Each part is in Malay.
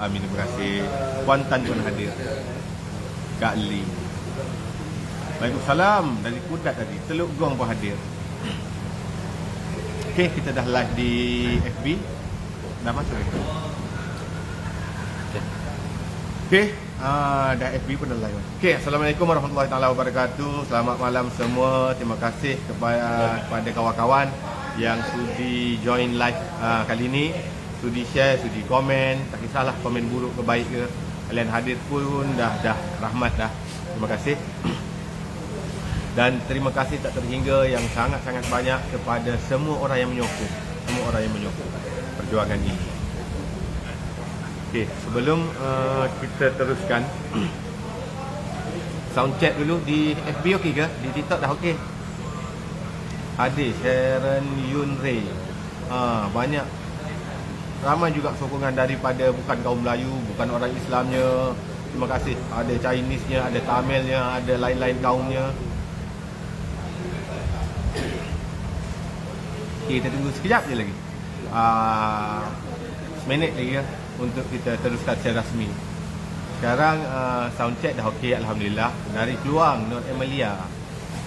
Amin, terima kasih. Puan Tan pun hadir. Kak Lee. Waalaikumsalam. Dari Kudat tadi. Teluk Gong pun hadir. Okey, kita dah live di FB. Dah masuk ke? Okey, dah FB pun dah live. Okey, Assalamualaikum warahmatullahi taala wabarakatuh. Selamat malam semua. Terima kasih kepada kawan-kawan yang sudi join live kali ini. Sudi share, sudi komen. Tak kisahlah komen buruk ke baik ke. Kalian hadir pun dah rahmat dah. Terima kasih. Dan terima kasih tak terhingga yang sangat-sangat banyak kepada semua orang yang menyokong. Semua orang yang menyokong perjuangan ini. Okey, sebelum kita teruskan, sound check dulu di FB okey ke? Di TikTok dah okey? Ada Sharon Yun Ray. Banyak, ramai juga sokongan daripada bukan kaum Melayu, bukan orang Islamnya. Terima kasih. Ada Chinese-nya, ada Tamilnya, ada lain-lain kaumnya. Okay, kita tunggu sekejap je lagi. Seminit lagi ya, untuk kita teruskan secara rasmi. Sekarang sound check dah okey, alhamdulillah. Dari Keluang, Nur Emilia.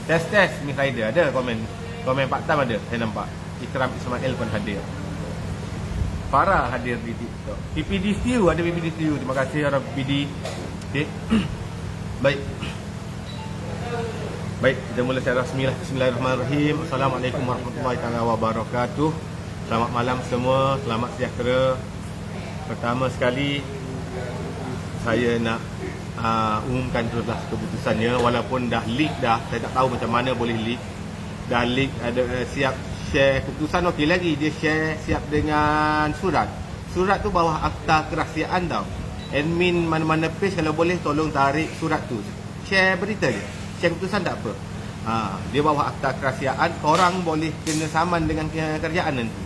Test Miss Rider ada komen. Komen Pak Tam ada, saya nampak. Ikram Ismail pun hadir. Farah hadir di TikTok. PPD Stew, ada PPD Stew. Terima kasih orang PPD. Okey. Baik, kita mula secara rasmi lah. Bismillahirrahmanirrahim. Assalamualaikum warahmatullahi wabarakatuh. Selamat malam semua, selamat sejahtera. Pertama sekali, saya nak umumkan teruslah keputusannya. Walaupun dah leak dah, saya tak tahu macam mana boleh leak. Dah leak, ada siap share keputusan okey lagi. Dia share siap dengan surat. Surat tu bawah akta kerahsiaan tau. Admin mana-mana page kalau boleh tolong tarik surat tu. Share berita je. Share keputusan tak apa. Dia bawah akta kerahsiaan, korang boleh kena saman dengan kerjaan nanti.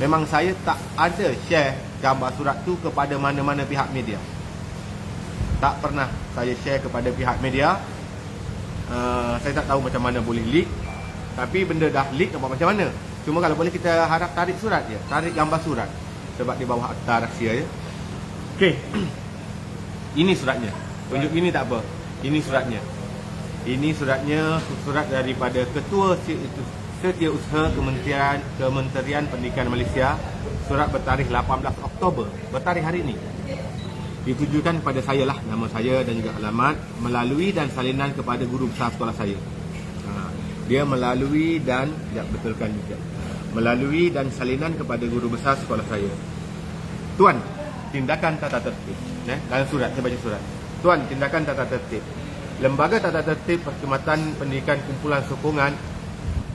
Memang saya tak ada share gambar surat tu kepada mana-mana pihak media. Tak pernah saya share kepada pihak media. Saya tak tahu macam mana boleh leak. Tapi benda dah leak, nak buat macam mana? Cuma kalau boleh kita harap tarik surat je. Tarik gambar surat. Sebab dia bawah akta rahsia je. Okey. Ini suratnya. Tunjuk ini tak apa. Ini suratnya. Ini suratnya, surat daripada Ketua Setiausaha Kementerian Pendidikan Malaysia. Surat bertarikh 18 Oktober, bertarikh hari ini. Ditujukan kepada saya lah, nama saya dan juga alamat, melalui dan salinan kepada guru besar sekolah saya. Dia melalui dan, betulkan juga. Melalui dan salinan kepada guru besar sekolah saya. Tuan, tindakan tata tertib. Dalam surat, saya baca surat. Tuan, tindakan tata tertib. Lembaga Tata Tertib Perkhidmatan Pendidikan Kumpulan Sokongan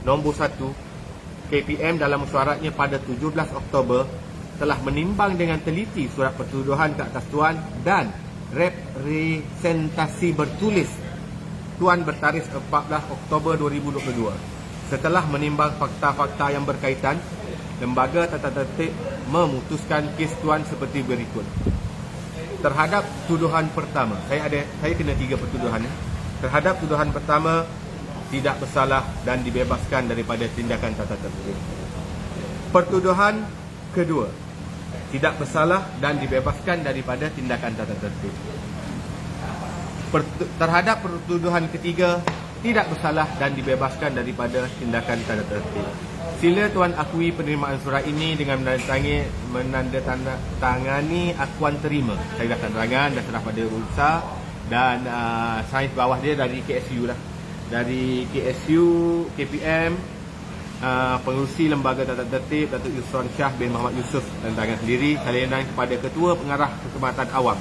nombor 1 KPM dalam mesyuaratnya pada 17 Oktober telah menimbang dengan teliti surat pertuduhan ke atas Tuan dan representasi bertulis Tuan bertarikh 14 Oktober 2022. Setelah menimbang fakta-fakta yang berkaitan, Lembaga Tata Tertib memutuskan kes Tuan seperti berikut. Terhadap tuduhan pertama, saya kena 3 pertuduhan. Terhadap tuduhan pertama, tidak bersalah dan dibebaskan daripada tindakan tata tertib. Pertuduhan kedua, tidak bersalah dan dibebaskan daripada tindakan tata tertib. Terhadap pertuduhan ketiga, tidak bersalah dan dibebaskan daripada tindakan tata tertib. Sila Tuan akui penerimaan surat ini dengan menandatangani akuan terima. Saya dah tandatangan, dah serah pada urusan dan sains bawah dia dari KSU lah. Dari KSU, KPM, pengurusi Lembaga Tata Tertib Datuk Yusron Shah bin Muhammad Yusof dan tangan sendiri, salinan kepada Ketua Pengarah Perkhidmatan Awam.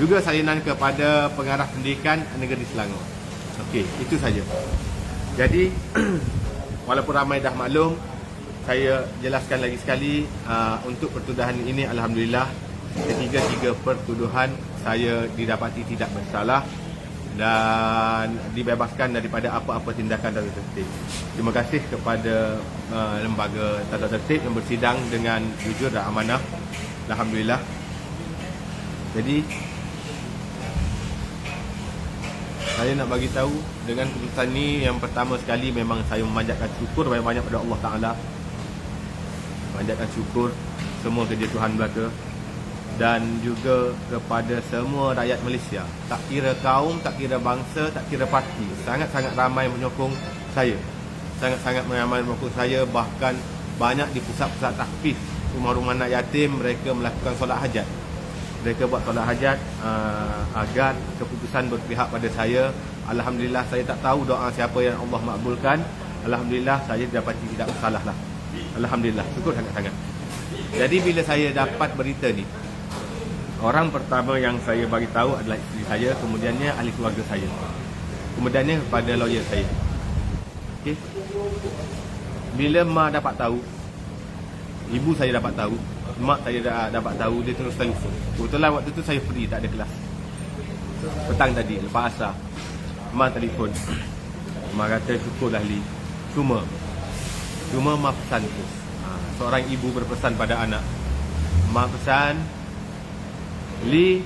Juga salinan kepada Pengarah Pendidikan Negeri Selangor. Okey, itu saja. Jadi walaupun ramai dah maklum, saya jelaskan lagi sekali, untuk pertuduhan ini alhamdulillah ketiga-tiga pertuduhan saya didapati tidak bersalah dan dibebaskan daripada apa-apa tindakan tata tertib. Terima kasih kepada Lembaga Tata Tertib yang bersidang dengan jujur dan amanah. Alhamdulillah. Jadi saya nak bagi tahu dengan keputusan ni, yang pertama sekali memang saya memanjatkan syukur banyak-banyak pada Allah Ta'ala. Memanjatkan syukur semua kerja Tuhan belaka, dan juga kepada semua rakyat Malaysia, tak kira kaum, tak kira bangsa, tak kira parti, sangat-sangat ramai menyokong saya. Sangat-sangat ramai menyokong saya, bahkan banyak di pusat-pusat tahfiz, rumah-rumah anak yatim, mereka melakukan solat hajat. Mereka buat solat hajat agar keputusan berpihak pada saya. Alhamdulillah, saya tak tahu doa siapa yang Allah makbulkan. Alhamdulillah, saya dapati tidak bersalah lah. Alhamdulillah, syukur sangat-sangat. Jadi bila saya dapat berita ni, orang pertama yang saya bagi tahu adalah isteri saya, kemudiannya ahli keluarga saya, kemudiannya kepada lawyer saya. Okey. Bila mak dapat tahu, ibu saya dapat tahu, mak saya dapat tahu, dia terus telefon. Kebetulan waktu tu saya free, tak ada kelas. Petang tadi, lepas asar, mak telefon. Mak kata, syukurlah Li, Cuma mak pesan tu. Seorang ibu berpesan pada anak. Mak pesan, Li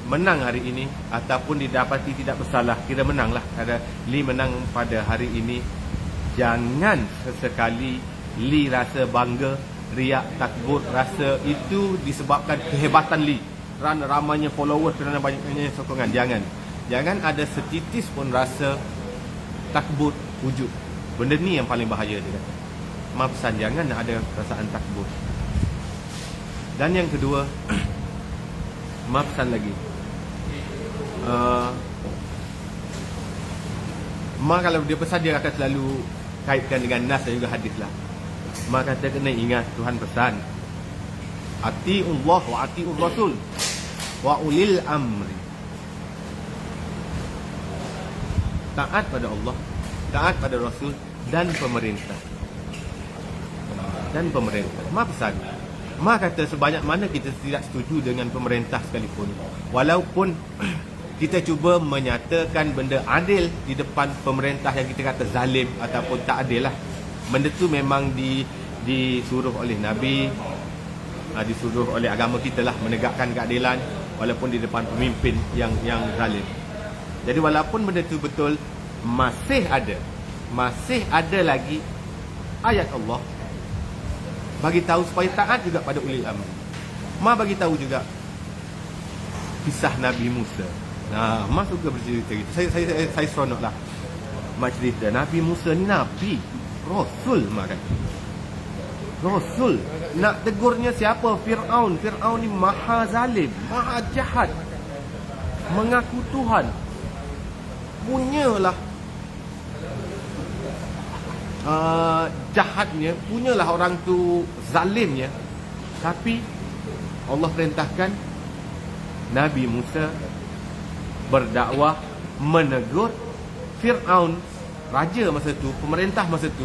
menang hari ini ataupun didapati tidak bersalah, kira menang lah. Ada Li menang pada hari ini, jangan sesekali Li rasa bangga, riak, takbur, rasa itu disebabkan kehebatan Li, kerana ramainya followers, kerana banyaknya sokongan. Jangan ada setitis pun rasa takbur, ujub. Benda ni yang paling bahaya, dia kata. Mak pesan jangan ada perasaan takbur. Dan yang kedua, mak pesan lagi, mak kalau dia pesan, dia akan selalu kaitkan dengan nas dan juga hadis lah. Mak kata kena ingat, Tuhan pesan, ati'ullah wa ati'ur rasul wa ulil amri. Taat pada Allah, taat pada Rasul dan pemerintah. Mak pesan. Mak kata sebanyak mana kita tidak setuju dengan pemerintah sekalipun, walaupun kita cuba menyatakan benda adil di depan pemerintah yang kita kata zalim ataupun tak adil lah. Benda tu memang disuruh oleh Nabi, disuruh oleh agama kita lah, menegakkan keadilan walaupun di depan pemimpin yang zalim. Jadi walaupun benda tu betul, masih ada lagi ayat Allah bagi tahu supaya taat juga pada ulil amri. Ma bagi tahu juga kisah Nabi Musa. Ma suka bercerita gitu. Saya seronok lah Ma cerita Nabi Musa ni Nabi, Rasul. Ma kata Rasul. Nak tegurnya siapa? Fir'aun. Fir'aun ni maha zalim, maha jahat, mengaku Tuhan, punyalah jahatnya, punyalah orang tu zalimnya. Tapi Allah perintahkan Nabi Musa berdakwah, menegur Fir'aun, raja masa tu, pemerintah masa tu,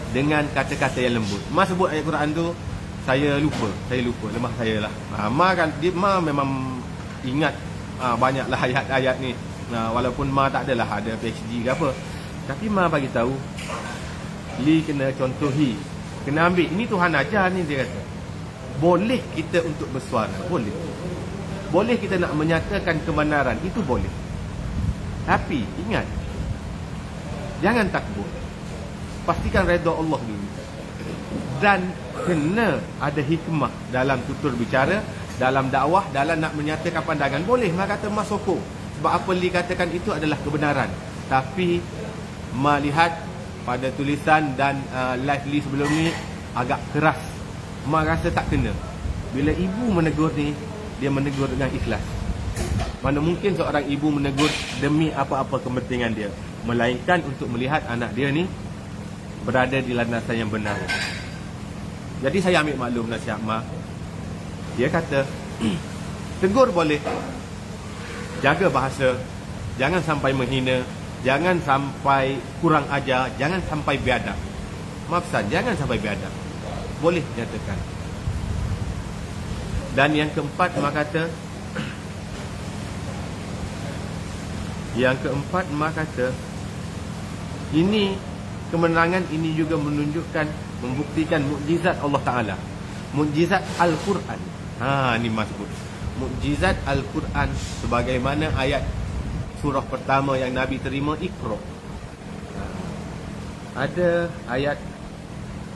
dengan kata-kata yang lembut. Ma sebut ayat Quran tu, saya lupa, lemah saya lah. Ma memang ingat banyaklah ayat-ayat ni. Walaupun Ma tak adalah ada PhD ke apa, tapi Ma bagi tahu, Li kena contohi, kena ambil. Ini Tuhan ajar ni, dia kata. Boleh kita untuk bersuara, boleh kita nak menyatakan kebenaran, itu boleh. Tapi ingat, jangan takbur. Pastikan redha Allah dulu. Dan kena ada hikmah dalam tutur bicara, dalam dakwah, dalam nak menyatakan pandangan. Boleh, Ma kata Ma sokong. Sebab apa Li katakan itu adalah kebenaran. Tapi Ma lihat pada tulisan dan live Li sebelum ni agak keras. Ma rasa tak kena. Bila ibu menegur ni, dia menegur dengan ikhlas. Mana mungkin seorang ibu menegur demi apa-apa kepentingan dia, melainkan untuk melihat anak dia ni berada di landasan yang benar. Jadi saya ambil maklum nasihat Ma. Dia kata tegur boleh, jaga bahasa, jangan sampai menghina, jangan sampai kurang ajar, jangan sampai biadab. Maafkan, jangan sampai biadab. Boleh nyatakan. Dan yang keempat, Ma kata, ini kemenangan ini juga menunjukkan, membuktikan mukjizat Allah Ta'ala, mukjizat Al-Quran. Ni Ma sebut mukjizat Al-Quran, sebagaimana ayat surah pertama yang Nabi terima, Iqra. Ada ayat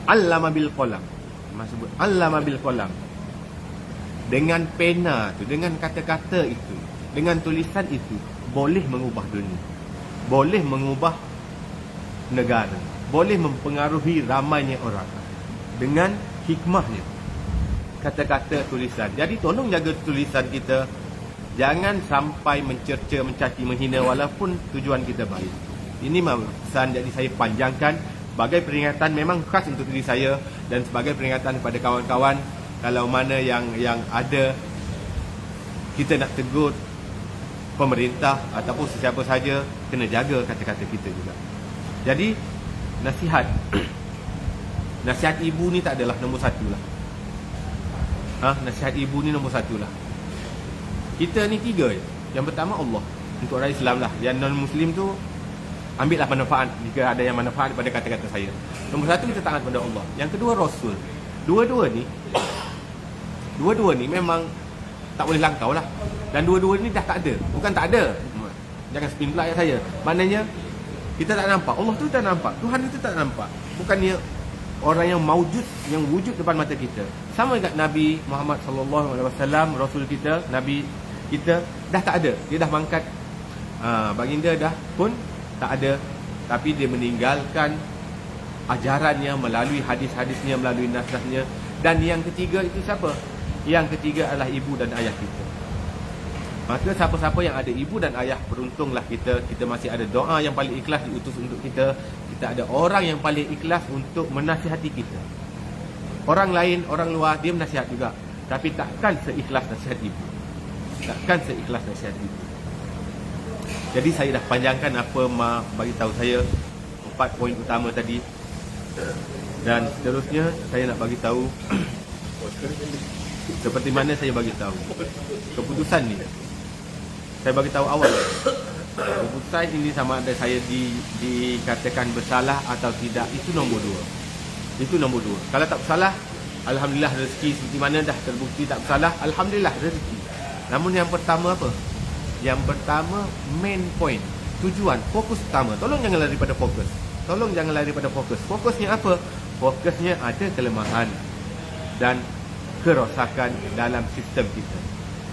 Allama bil qalam, sebut allama bil qalam. Dengan pena tu, dengan kata-kata itu, dengan tulisan itu, boleh mengubah dunia, boleh mengubah negara, boleh mempengaruhi ramainya orang dengan hikmahnya kata-kata tulisan. Jadi tolong jaga tulisan kita, jangan sampai mencerca, mencaci, menghina walaupun tujuan kita baik. Ini pesan, jadi saya panjangkan sebagai peringatan, memang khas untuk diri saya dan sebagai peringatan kepada kawan-kawan, kalau mana yang ada kita nak tegur pemerintah ataupun sesiapa saja, kena jaga kata-kata kita juga. Jadi nasihat nasihat ibu ni tak adalah nombor satu lah. Nasihat ibu ni nombor satu lah. Kita ni tiga je. Yang pertama Allah, untuk orang Islam lah. Yang non-Muslim tu ambillah manfaat jika ada yang manfaat daripada kata-kata saya. Nombor satu, kita taat kepada Allah. Yang kedua, Rasul. Dua-dua ni memang tak boleh langkau lah. Dan dua-dua ni dah tak ada. Bukan tak ada, jangan spin pula ayat saya. Maknanya kita tak nampak, Allah tu tak nampak, Tuhan itu tak nampak. Bukannya orang yang maujud, yang wujud depan mata kita. Sama dengan Nabi Muhammad SAW, Rasul kita, Nabi kita dah tak ada. Dia dah mangkat, baginda dah pun tak ada. Tapi dia meninggalkan ajarannya melalui hadis-hadisnya, melalui nasihatnya. Dan yang ketiga itu siapa? Yang ketiga adalah ibu dan ayah kita. Maka siapa-siapa yang ada ibu dan ayah, beruntunglah kita. Kita masih ada doa yang paling ikhlas diutus untuk kita. Kita ada orang yang paling ikhlas untuk menasihati kita. Orang lain, orang luar, dia menasihat juga, tapi takkan seikhlas nasihat ibu. Takkan seikhlas nasihat ibu. Jadi saya dah panjangkan apa bagi tahu saya 4 poin utama tadi. Dan seterusnya saya nak bagi tahu seperti mana saya bagi tahu keputusan ni. Saya bagi tahu awal. Keputusan ini sama ada saya dikatakan bersalah atau tidak, itu nombor 2. Itu nombor 2. Kalau tak bersalah, alhamdulillah rezeki. Seperti mana dah terbukti tak bersalah, alhamdulillah rezeki. Namun yang pertama apa? Yang pertama, main point, tujuan, fokus utama. Tolong jangan lari pada fokus. Tolong jangan lari pada fokus. Fokusnya apa? Fokusnya ada kelemahan dan kerosakan dalam sistem kita.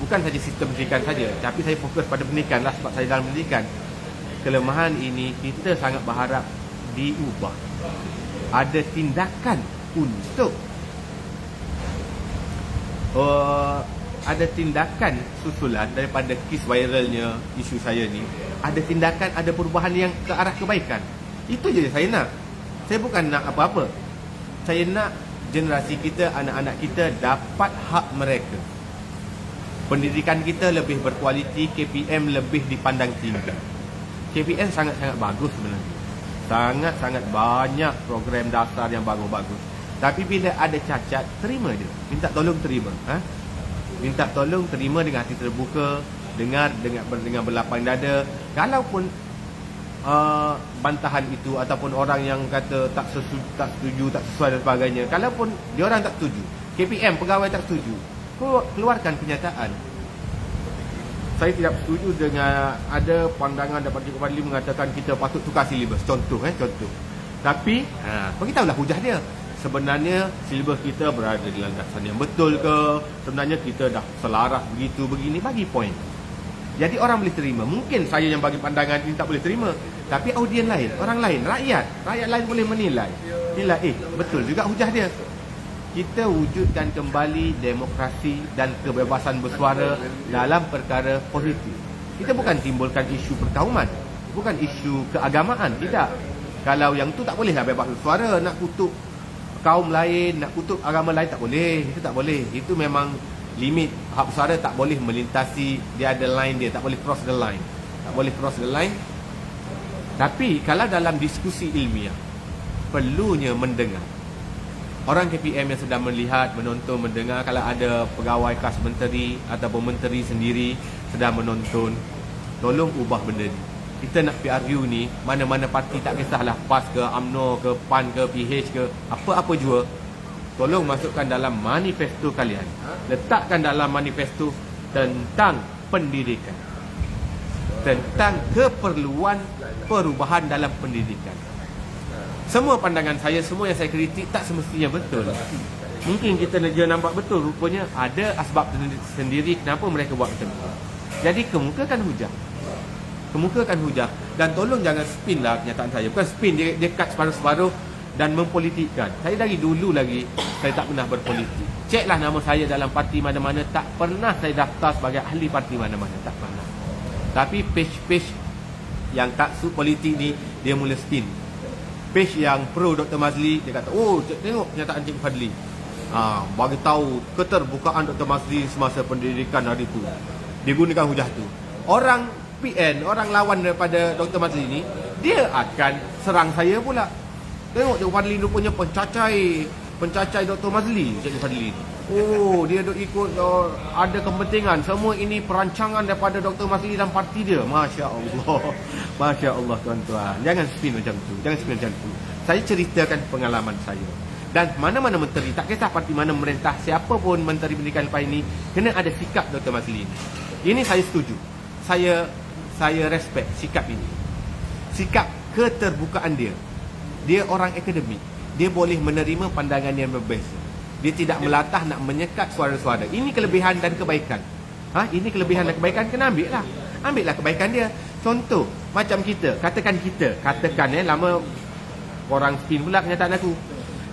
Bukan saja sistem pendidikan saja, tapi saya fokus pada pendidikan lah, sebab saya dalam pendidikan. Kelemahan ini kita sangat berharap diubah. Ada tindakan untuk ada tindakan susulan daripada kes viralnya isu saya ni. Ada tindakan, ada perubahan yang ke arah kebaikan. Itu je saya nak. Saya bukan nak apa-apa. Saya nak generasi kita, anak-anak kita dapat hak mereka. Pendidikan kita lebih berkualiti, KPM lebih dipandang tinggi. KPM sangat-sangat bagus sebenarnya. Sangat-sangat banyak program dasar yang bagus-bagus. Tapi bila ada cacat, terima je. Minta tolong terima. Minta tolong terima dengan hati terbuka, dengar dengan berlapang dada. Kalaupun bantahan itu ataupun orang yang kata tak setuju, tak sesuai dan sebagainya, kalaupun dia orang tak setuju, KPM pegawai tak setuju, keluarkan kenyataan. Saya tidak setuju dengan ada pandangan daripada Cikgu Fadli mengatakan kita patut tukar silibus, contoh. Tapi beritahulah hujah dia. Sebenarnya silibus kita berada di landasan yang betul ke? Sebenarnya kita dah selaras begitu begini, bagi poin. Jadi orang boleh terima. Mungkin saya yang bagi pandangan ini tak boleh terima, tapi audien lain, orang lain, rakyat lain boleh menilai. Betul juga hujah dia. Kita wujudkan kembali demokrasi dan kebebasan bersuara dalam perkara positif. Kita bukan timbulkan isu perkauman, bukan isu keagamaan, tidak. Kalau yang tu tak boleh lah bebas bersuara, nak kutuk kaum lain, nak kutuk agama lain, tak boleh. Itu tak boleh. Itu memang limit. Hak bersuara tak boleh melintasi, dia ada line dia, tak boleh cross the line. Tak boleh cross the line. Tapi kalau dalam diskusi ilmiah, perlunya mendengar. Orang KPM yang sedang melihat, menonton, mendengar, kalau ada pegawai kas menteri ataupun menteri sendiri sedang menonton, tolong ubah benda ni. Kita nak PRU ni, mana-mana parti, tak kisahlah PAS ke, UMNO ke, PAN ke, PH ke, apa-apa jua, tolong masukkan dalam manifesto kalian. Letakkan dalam manifesto tentang pendidikan, tentang keperluan perubahan dalam pendidikan. Semua pandangan saya, semua yang saya kritik tak semestinya betul. Mungkin kita dia nampak betul, rupanya ada asbab sendiri kenapa mereka buat macam tu. Jadi kemukakan hujah. Kemukakan hujah. Dan tolong jangan spin lah kenyataan saya. Bukan spin, dia cut separuh-separuh dan mempolitikkan. Saya dari dulu lagi, saya tak pernah berpolitik. Ceklah nama saya dalam parti mana-mana, tak pernah saya daftar sebagai ahli parti mana-mana. Tak pernah. Tapi page-page yang tak suit politik ni, dia mula spin. Page yang pro Dr. Mazli, dia kata, oh tengok kenyataan Cik Fadli. Bagi tahu keterbukaan Dr. Mazli semasa pendidikan hari itu. Dia gunakan hujah tu. Orang PN, orang lawan daripada Dr. Mazli ni, dia akan serang saya pula. Tengok Cik Fadli rupanya pencacai Dr. Mazli, Cik Fadli ni. Oh, dia duk ikut ada kepentingan. Semua ini perancangan daripada Dr. Mazli dan parti dia. Masya Allah. Masya Allah tuan-tuan. Jangan spin macam tu. Jangan spin macam tu. Saya ceritakan pengalaman saya. Dan mana-mana menteri, tak kisah parti mana memerintah, siapa pun menteri pendidikan lepas ini, kena ada sikap Dr. Mazli ini. Ini saya setuju. Saya respect sikap ini. Sikap keterbukaan dia. Dia orang akademik. Dia boleh menerima pandangan yang berbeza. Dia tidak melatah nak menyekat suara-suara. Ini kelebihan dan kebaikan. Ini kelebihan dan kebaikan, kena ambil lah. Ambil lah kebaikan dia. Contoh, macam kita. Katakan lama orang spin pula kenyataan aku.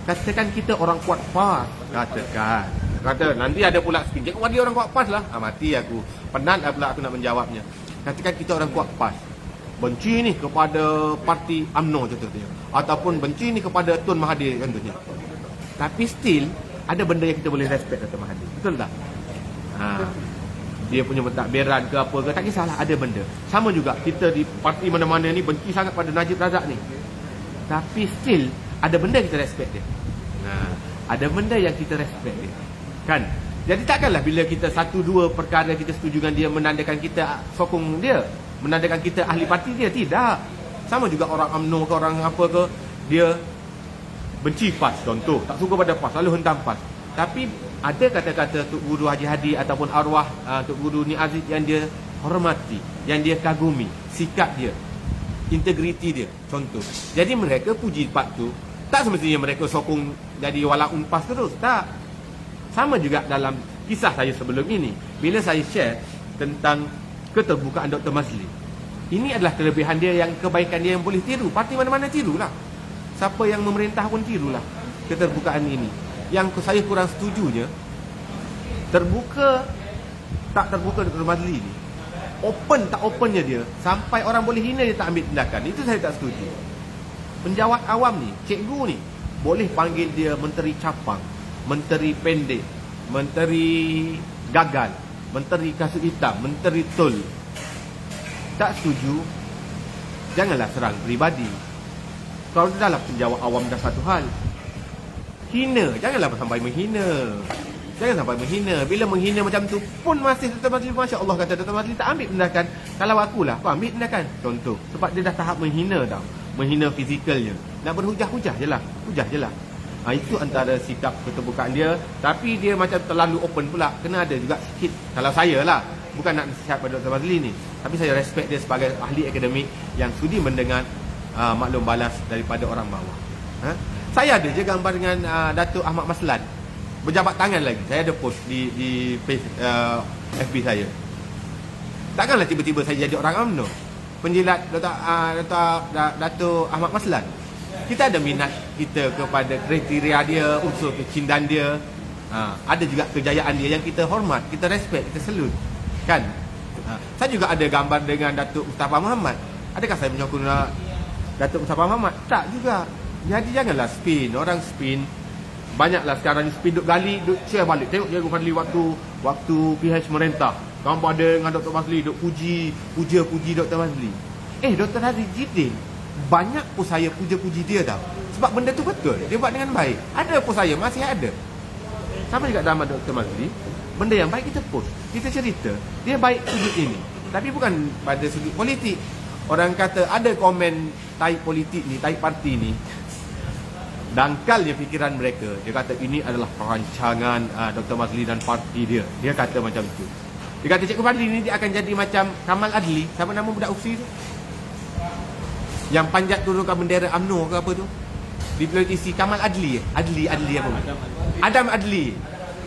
Katakan kita orang kuat PAS. Kata nanti ada pula spin. Cik Wadi orang kuat PAS lah. Mati aku. Penat lah pula aku nak menjawabnya. Katakan kita orang kuat PAS. Benci ni kepada parti UMNO contohnya. Ataupun benci ni kepada Tun Mahathir contohnya. Tapi still, ada benda yang kita boleh respect Dr. Mahathir. Betul tak? Dia punya pentadbiran ke apa ke, tak kisahlah, ada benda. Sama juga, kita di parti mana-mana ni benci sangat pada Najib Razak ni. Tapi still, ada benda kita respect dia. Ada benda yang kita respect dia. Kan? Jadi takkanlah bila kita satu dua perkara kita setuju dengan dia, menandakan kita sokong dia, menandakan kita ahli parti dia. Tidak. Sama juga orang UMNO ke orang apa ke, dia benci PAS contoh, tak suka pada PAS, lalu hentam PAS. Tapi ada kata-kata Tok Guru Haji Hadi ataupun arwah Tok Guru Ni Aziz yang dia hormati, yang dia kagumi, sikap dia, integriti dia contoh. Jadi mereka puji PAS tu, tak semestinya mereka sokong jadi walaun PAS terus, tak. Sama juga dalam kisah saya sebelum ini, bila saya share tentang keterbukaan Dr. Mazli. Ini adalah kelebihan dia, yang kebaikan dia yang boleh tiru. Parti mana-mana tirulah. Siapa yang memerintah pun tirulah keterbukaan ini. Yang saya kurang setujunya, terbuka tak terbuka Dr. Mazli ni, open tak opennya dia, sampai orang boleh hina dia tak ambil tindakan. Itu saya tak setuju. Penjawat awam ni, cikgu ni, boleh panggil dia menteri capang, menteri pendek, menteri gagal, menteri kasut hitam, menteri tol. Tak setuju, janganlah serang peribadi. Kalau dalam penjawat awam dah satu hal, hina, janganlah sampai menghina. Jangan sampai menghina. Bila menghina macam tu pun masih Dr. Mazli, Masya Allah kata Dr. Mazli tak ambil tindakan. Kalau akulah, aku ambil tindakan. Contoh, sebab dia dah tahap menghina tau. Menghina fizikalnya. Nak berhujah-hujah je lah. Hujah je lah. Itu antara sikap keterbukaan dia. Tapi dia macam terlalu open pula. Kena ada juga sikit. Kalau saya lah, bukan nak nasihat pada Dr. Mazli ni, tapi saya respect dia sebagai ahli akademik yang sudi mendengar maklum balas daripada orang bawah. Saya ada je gambar dengan Datuk Ahmad Maslan berjabat tangan lagi. Saya ada post di page FB saya. Takkanlah tiba-tiba saya jadi orang UMNO penjilat Datuk Ahmad Maslan. Kita ada minat kita kepada kriteria dia, unsur kecintaan dia, ada juga kejayaan dia yang kita hormat, kita respect, kita salute. Kan? Saya juga ada gambar dengan Datuk Mustafa Muhammad. Adakah saya menyokong Datuk Mustafa Muhammad? Tak juga. Jadi janganlah spin. Orang spin, banyaklah sekarang spin duk gali, duk share balik. Tengok Cikgu Fadli waktu PH merentah, gambar dia dengan Dr. Mazli, duk puji Dr. Mazli. Dr. Haji Jidin, banyak pun saya puja-puji dia tau. Sebab benda tu betul, dia buat dengan baik. Ada pun saya, masih ada. Sama juga dalam Dr. Mazli, benda yang baik kita post, kita cerita. Dia baik sudut ini, tapi bukan pada sudut politik. Orang kata ada komen tai politik ni, tai parti ni, dangkalnya fikiran mereka. Dia kata ini adalah perancangan Dr. Mazli dan parti dia. Dia kata macam tu. Dia kata Cikgu Fadli ni dia akan jadi macam Kamal Adli. Siapa nama budak Usi tu, yang panjat turunkan bendera UMNO ke apa tu. Dipolitisi Kamal Adli. Adli apa? Adam Adli.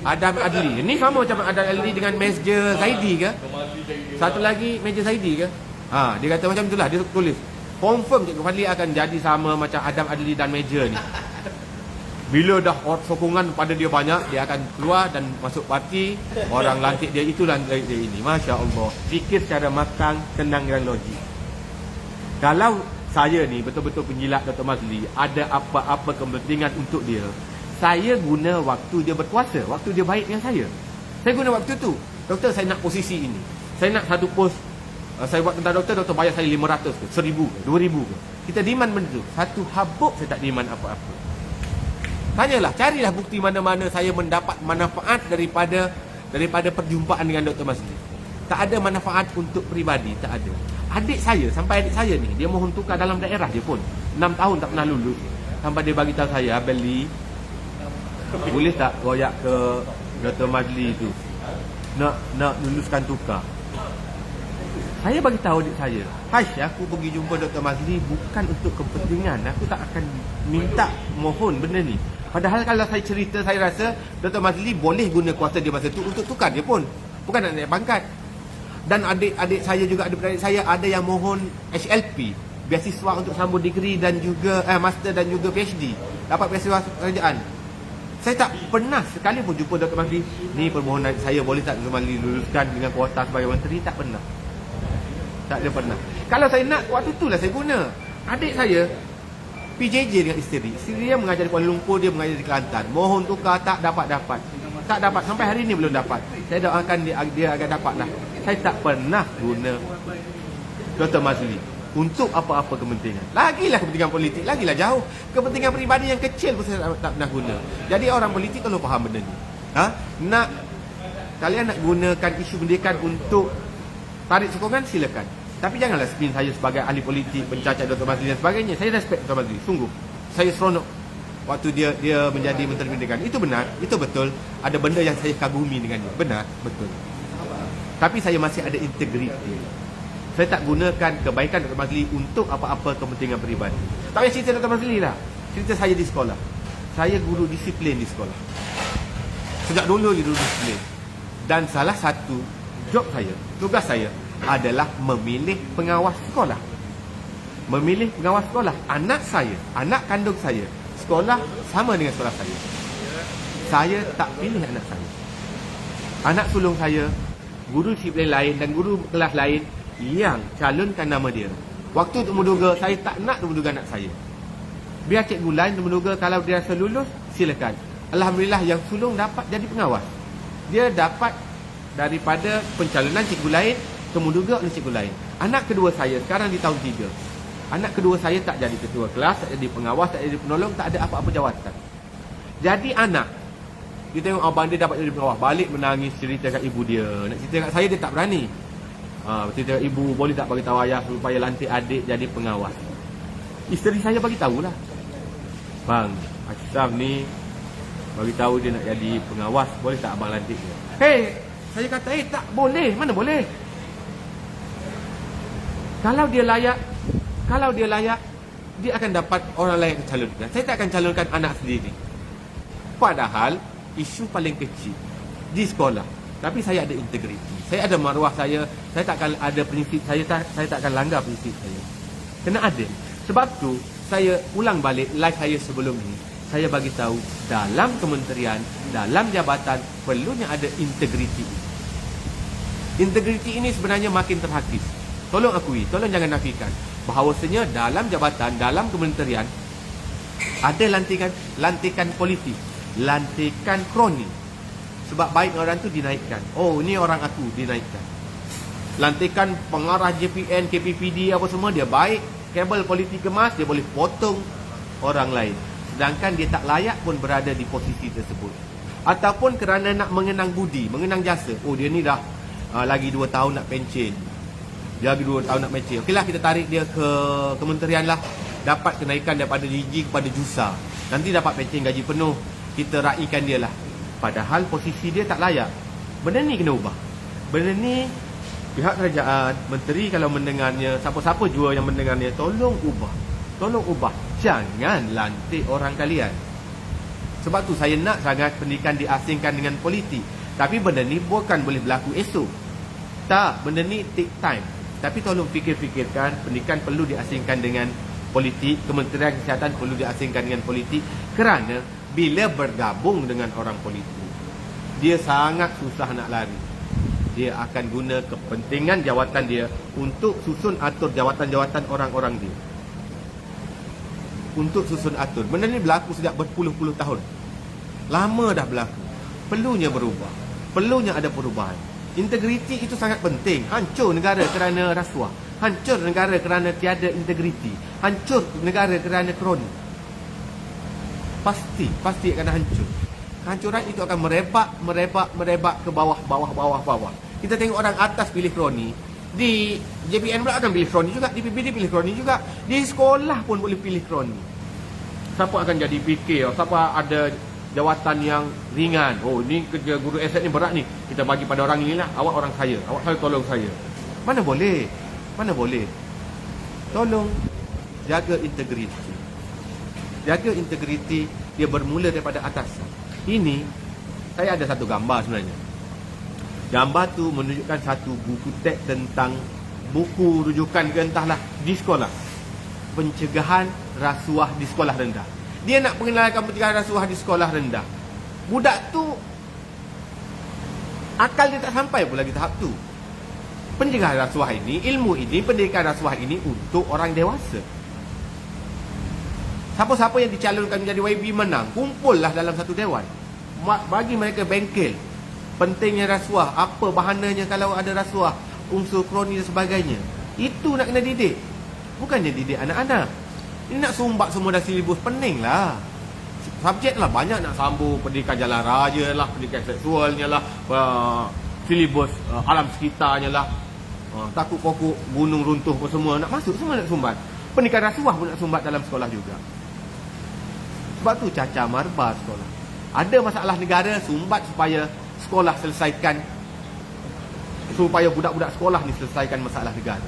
Adam Adli. Ini sama macam Adam Adli dengan Meja Zaidi ke? Satu lagi Meja Zaidi ke? Dia kata macam itulah. Dia tulis confirm Cikgu Fadli akan jadi sama macam Adam Adli dan Meja ni. Bila dah sokongan pada dia banyak, dia akan keluar dan masuk parti. Orang lantik dia, itulah dia ini. Masya Allah. Fikir secara matang, tenang dan logik. Kalau saya ni betul-betul penjilat Dr. Mazli, ada apa-apa kepentingan untuk dia, saya guna waktu dia berkuasa, waktu dia baik dengan saya. Saya guna waktu tu. Doktor, saya nak posisi ini. Saya nak satu pos. Saya buat tentang doktor bayar saya 500 ke, 1000 ke, 2000 ke. Kita demand benda tu. Satu habuk saya tak demand apa-apa. Tanyalah, carilah bukti mana-mana saya mendapat manfaat daripada perjumpaan dengan Dr. Mazli. Tak ada manfaat untuk peribadi, tak ada. Adik saya, sampai adik saya ni, dia mohon tukar dalam daerah dia pun. 6 tahun tak pernah lulus. Sampai dia bagi tahu saya, Beli, boleh tak royak ke Dr. Mazli tu nak luluskan tukar. Saya bagi tahu adik saya, Haish, aku pergi jumpa Dr. Mazli bukan untuk kepentingan. Aku tak akan minta mohon benda ni. Padahal kalau saya cerita, saya rasa Dr. Mazli boleh guna kuasa dia masa tu untuk tukar dia pun. Bukan nak naik pangkat. Dan adik-adik saya juga, adik-adik saya ada yang mohon HLP, beasiswa untuk sambung degree dan juga master dan juga PhD. Dapat beasiswa kerajaan. Saya tak pernah sekali pun jumpa Dr. Mazli, ni permohonan saya, boleh tak Dr. Mazli luluskan dengan kuota sebagai menteri? Tak pernah. Tak ada pernah. Kalau saya nak, waktu tu lah saya guna. Adik saya PJJ dengan isteri. Isteri dia mengajar di Kuala Lumpur, dia mengajar di Kelantan. Mohon tukar, tak dapat. Tak dapat, sampai hari ni belum dapat. Saya doakan dia akan dapat lah. Saya tak pernah guna Dr. Mazli untuk apa-apa kepentingan. Lagilah kepentingan politik, lagilah jauh. Kepentingan peribadi yang kecil pun saya tak pernah guna. Jadi orang politik kalau faham benda ni, kalian nak gunakan isu pendidikan untuk tarik sokongan, silakan. Tapi janganlah spin saya sebagai ahli politik, pencacat Dr. Mazli dan sebagainya. Saya respect Dr. Mazli, sungguh. Saya seronok waktu dia menjadi Menteri Pendidikan. Itu benar, itu betul. Ada benda yang saya kagumi dengannya. Benar, betul. Tapi saya masih ada integriti. Saya tak gunakan kebaikan Dr. Mazli untuk apa-apa kepentingan peribadi. Tak payah cerita Dr. Mazli lah. Cerita saya di sekolah. Saya guru disiplin di sekolah. Sejak dulu guru disiplin. Dan salah satu job saya, tugas saya adalah memilih pengawas sekolah. Memilih pengawas sekolah. Anak saya, anak kandung saya, sekolah sama dengan sekolah saya. Saya tak pilih anak saya. Anak sulung saya, guru disiplin lain dan guru kelas lain yang calonkan nama dia. Waktu untuk menduga, saya tak nak menduga anak saya. Biar cikgu lain untuk menduga, kalau dia rasa lulus, silakan. Alhamdulillah yang sulung dapat jadi pengawas. Dia dapat daripada pencalonan cikgu lain, kemuduga oleh cikgu lain. Anak kedua saya sekarang di tahun 3. Anak kedua saya tak jadi ketua kelas, tak jadi pengawas, tak jadi penolong, tak ada apa-apa jawatan. Jadi anak, dia tengok abang dia dapat jadi pengawas, balik menangis cerita kat ibu dia. Nak cerita kat saya, dia tak berani. Cerita kat ibu, boleh tak bagi tahu ayah supaya lantik adik jadi pengawas. Isteri saya bagi tahulah, bang, Ashraf ni bagi tahu dia nak jadi pengawas, boleh tak abang lantik dia? Hei, saya kata, tak boleh. Mana boleh? Kalau dia layak, dia akan dapat orang lain yang calonkan. Saya tak akan calonkan anak sendiri. Padahal isu paling kecil di sekolah. Tapi saya ada integriti. Saya ada maruah saya tak akan ada prinsip saya tak akan langgar prinsip saya. Kena adil. Sebab tu saya ulang balik live saya sebelum ini. Saya bagi tahu dalam kementerian, dalam jabatan perlunya ada integriti. Integriti ini sebenarnya makin terhakis. Tolong akui, tolong jangan nafikan bahawasanya dalam jabatan, dalam kementerian ada lantikan politik, lantikan kroni. Sebab baik orang tu dinaikkan. Oh, ni orang aku, dinaikkan. Lantikan pengarah JPN, KPPD apa semua, dia baik. Kabel politik kemas, dia boleh potong orang lain. Sedangkan dia tak layak pun berada di posisi tersebut. Ataupun kerana nak mengenang budi, mengenang jasa. Oh, dia ni dah lagi 2 tahun nak pencen. Dia lagi 2 tahun nak pencen. Okeylah, kita tarik dia ke kementerian lah. Dapat kenaikan daripada DG kepada Jusa. Nanti dapat pencen gaji penuh. Kita raikan dia lah. Padahal posisi dia tak layak. Benda ni kena ubah. Benda ni pihak kerajaan, menteri kalau mendengarnya, siapa-siapa jua yang mendengarnya, tolong ubah. Tolong ubah. jangan lantik orang kalian. Sebab tu saya nak sangat pendidikan diasingkan dengan politik. Tapi benda ni bukan boleh berlaku esok. Tak, benda ni take time. Tapi tolong fikir-fikirkan, pendidikan perlu diasingkan dengan politik, Kementerian Kesihatan perlu diasingkan dengan politik, kerana bila bergabung dengan orang politik, dia sangat susah nak lari. Dia akan guna kepentingan jawatan dia untuk susun atur jawatan-jawatan orang-orang dia. Untuk susun atur. Benda ni berlaku sejak berpuluh-puluh tahun. Lama dah berlaku. Perlunya berubah. Perlunya ada perubahan. Integriti itu sangat penting. Hancur negara kerana rasuah. Hancur negara kerana tiada integriti. Hancur negara kerana kroni. Pasti akan hancur. Kehancuran itu akan merebak ke bawah. Kita tengok orang atas pilih kroni. Di JPN pula akan pilih kroni juga. Di PBD pilih kroni juga. Di sekolah pun boleh pilih kroni. Siapa akan jadi PK? Siapa ada jawatan yang ringan? Oh, ni kerja guru aset ni berat ni, kita bagi pada orang inilah. Awak orang saya, awak tolong saya. Mana boleh? Tolong jaga integriti. Jaga integriti. Dia bermula daripada atasan. Ini saya ada satu gambar sebenarnya. Gambar tu menunjukkan satu buku teks tentang buku rujukan ke entahlah di sekolah. Pencegahan rasuah di sekolah rendah. Dia nak pengenalan pencegahan rasuah di sekolah rendah. Budak tu akal dia tak sampai pun lagi tahap tu. Pencegahan rasuah ini, ilmu ini, pendidikan rasuah ini untuk orang dewasa. Siapa-siapa yang dicalonkan menjadi YB menang, kumpullah dalam satu dewan. Bagi mereka bengkel pentingnya rasuah, apa bahananya kalau ada rasuah, unsur kroni dan sebagainya. Itu nak kena didik. Bukannya didik anak-anak. Ini nak sumbat semua dah silibus, pening lah. Subjek lah banyak nak sambung. Pendidikan jalan raya lah, pendidikan seksualnya lah, silibus alam sekitarnya lah, takut pokok gunung runtuh pun semua nak masuk, semua nak sumbat. Pendidikan rasuah pun nak sumbat dalam sekolah juga. Sebab tu cacar marbar sekolah. Ada masalah negara, sumbat supaya sekolah selesaikan, supaya budak-budak sekolah ni selesaikan masalah negara,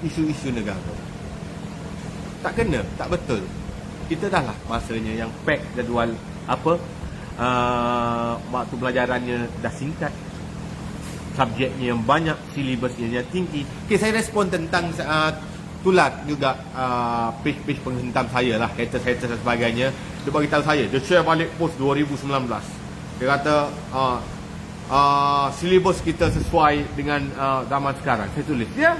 isu-isu negara. Tak kena, tak betul. Kita dah lah masanya yang pack jadual waktu pelajarannya dah singkat, subjeknya yang banyak, silibusnya yang tinggi. Okay, saya respon tentang tulat juga page-page penghentam saya lah, haters dan sebagainya. Dia bagi tahu saya, dia share balik post 2019. Dia kata silibus kita sesuai dengan zaman sekarang. Saya tulis, ya,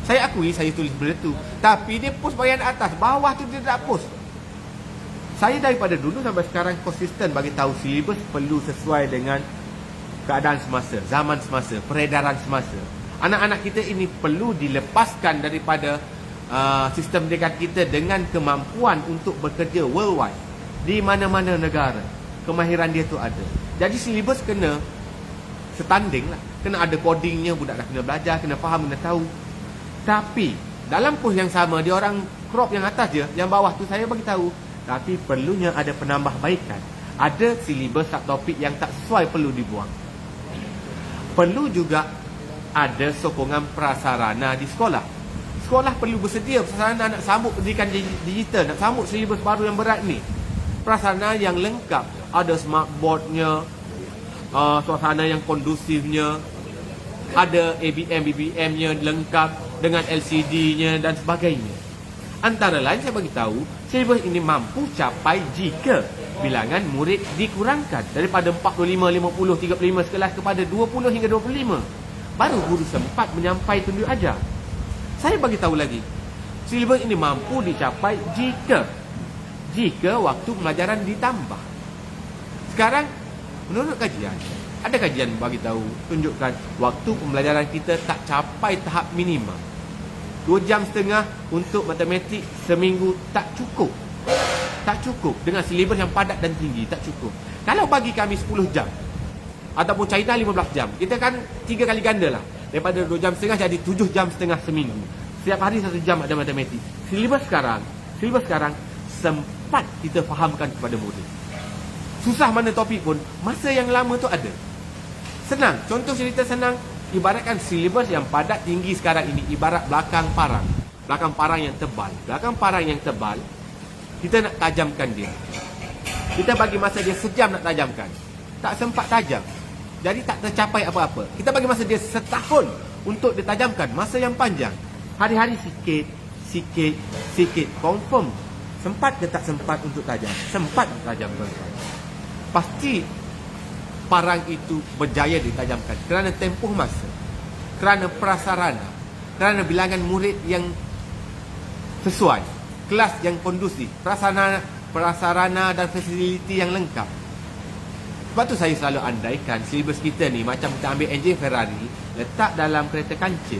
saya akui saya tulis benda tu. Tapi dia post bahagian atas, bawah tu dia tak post. Saya daripada dulu sampai sekarang konsisten bagi tahu silibus perlu sesuai dengan keadaan semasa, zaman semasa, peredaran semasa. Anak-anak kita ini perlu dilepaskan daripada sistem pendidikan kita dengan kemampuan untuk bekerja worldwide, di mana-mana negara. Kemahiran dia tu ada. Jadi silibus kena setanding lah. Kena ada codingnya, budak dah kena belajar, kena faham, kena tahu. Tapi dalam post yang sama, dia orang crop yang atas je, yang bawah tu saya bagi tahu. Tapi perlunya ada penambahbaikan. Ada silibus subtopik yang tak sesuai perlu dibuang. Perlu juga ada sokongan prasarana di sekolah. Sekolah perlu bersedia prasarana nak sambut pendidikan digital, nak sambut silibus baru yang berat ni. Prasarana yang lengkap, ada smartboardnya, suasana yang kondusifnya, ada ABM, BBM-nya lengkap dengan LCD-nya dan sebagainya. Antara lain saya bagi tahu, silibus ini mampu capai jika bilangan murid dikurangkan daripada 45, 50, 35 sekelas kepada 20 hingga 25. Baru guru sempat menyampai tunjuk ajar. Saya bagi tahu lagi, silibus ini mampu dicapai jika waktu pelajaran ditambah. Sekarang menurut kajian, ada kajian bagi tahu tunjukkan waktu pembelajaran kita tak capai tahap minimum. 2 jam setengah untuk matematik seminggu tak cukup. Tak cukup dengan silibus yang padat dan tinggi, tak cukup. Kalau bagi kami 10 jam ataupun China 15 jam, kita kan 3 kali ganda lah. Daripada 2 jam setengah jadi 7 jam setengah seminggu. Setiap hari 1 jam ada matematik. Silibus sekarang sempat kita fahamkan kepada murid. Susah mana topik pun, masa yang lama tu ada. Senang, contoh cerita senang, ibaratkan silibus yang padat tinggi sekarang ini ibarat belakang parang. belakang parang yang tebal. Belakang parang yang tebal, kita nak tajamkan dia. Kita bagi masa dia sejam nak tajamkan. Tak sempat tajam. Jadi tak tercapai apa-apa. Kita bagi masa dia setahun untuk ditajamkan. Masa yang panjang. Hari-hari sikit, sikit, sikit. Confirm. Sempat ke tak sempat untuk tajam? Sempat tajam, tuan-tuan. Pasti parang itu berjaya ditajamkan. Kerana tempoh masa. Kerana prasarana. Kerana bilangan murid yang sesuai. Kelas yang kondusif. Prasarana dan fasiliti yang lengkap. Sebab tu saya selalu andaikan silibus kita ni macam kita ambil enjin Ferrari, letak dalam kereta kancil.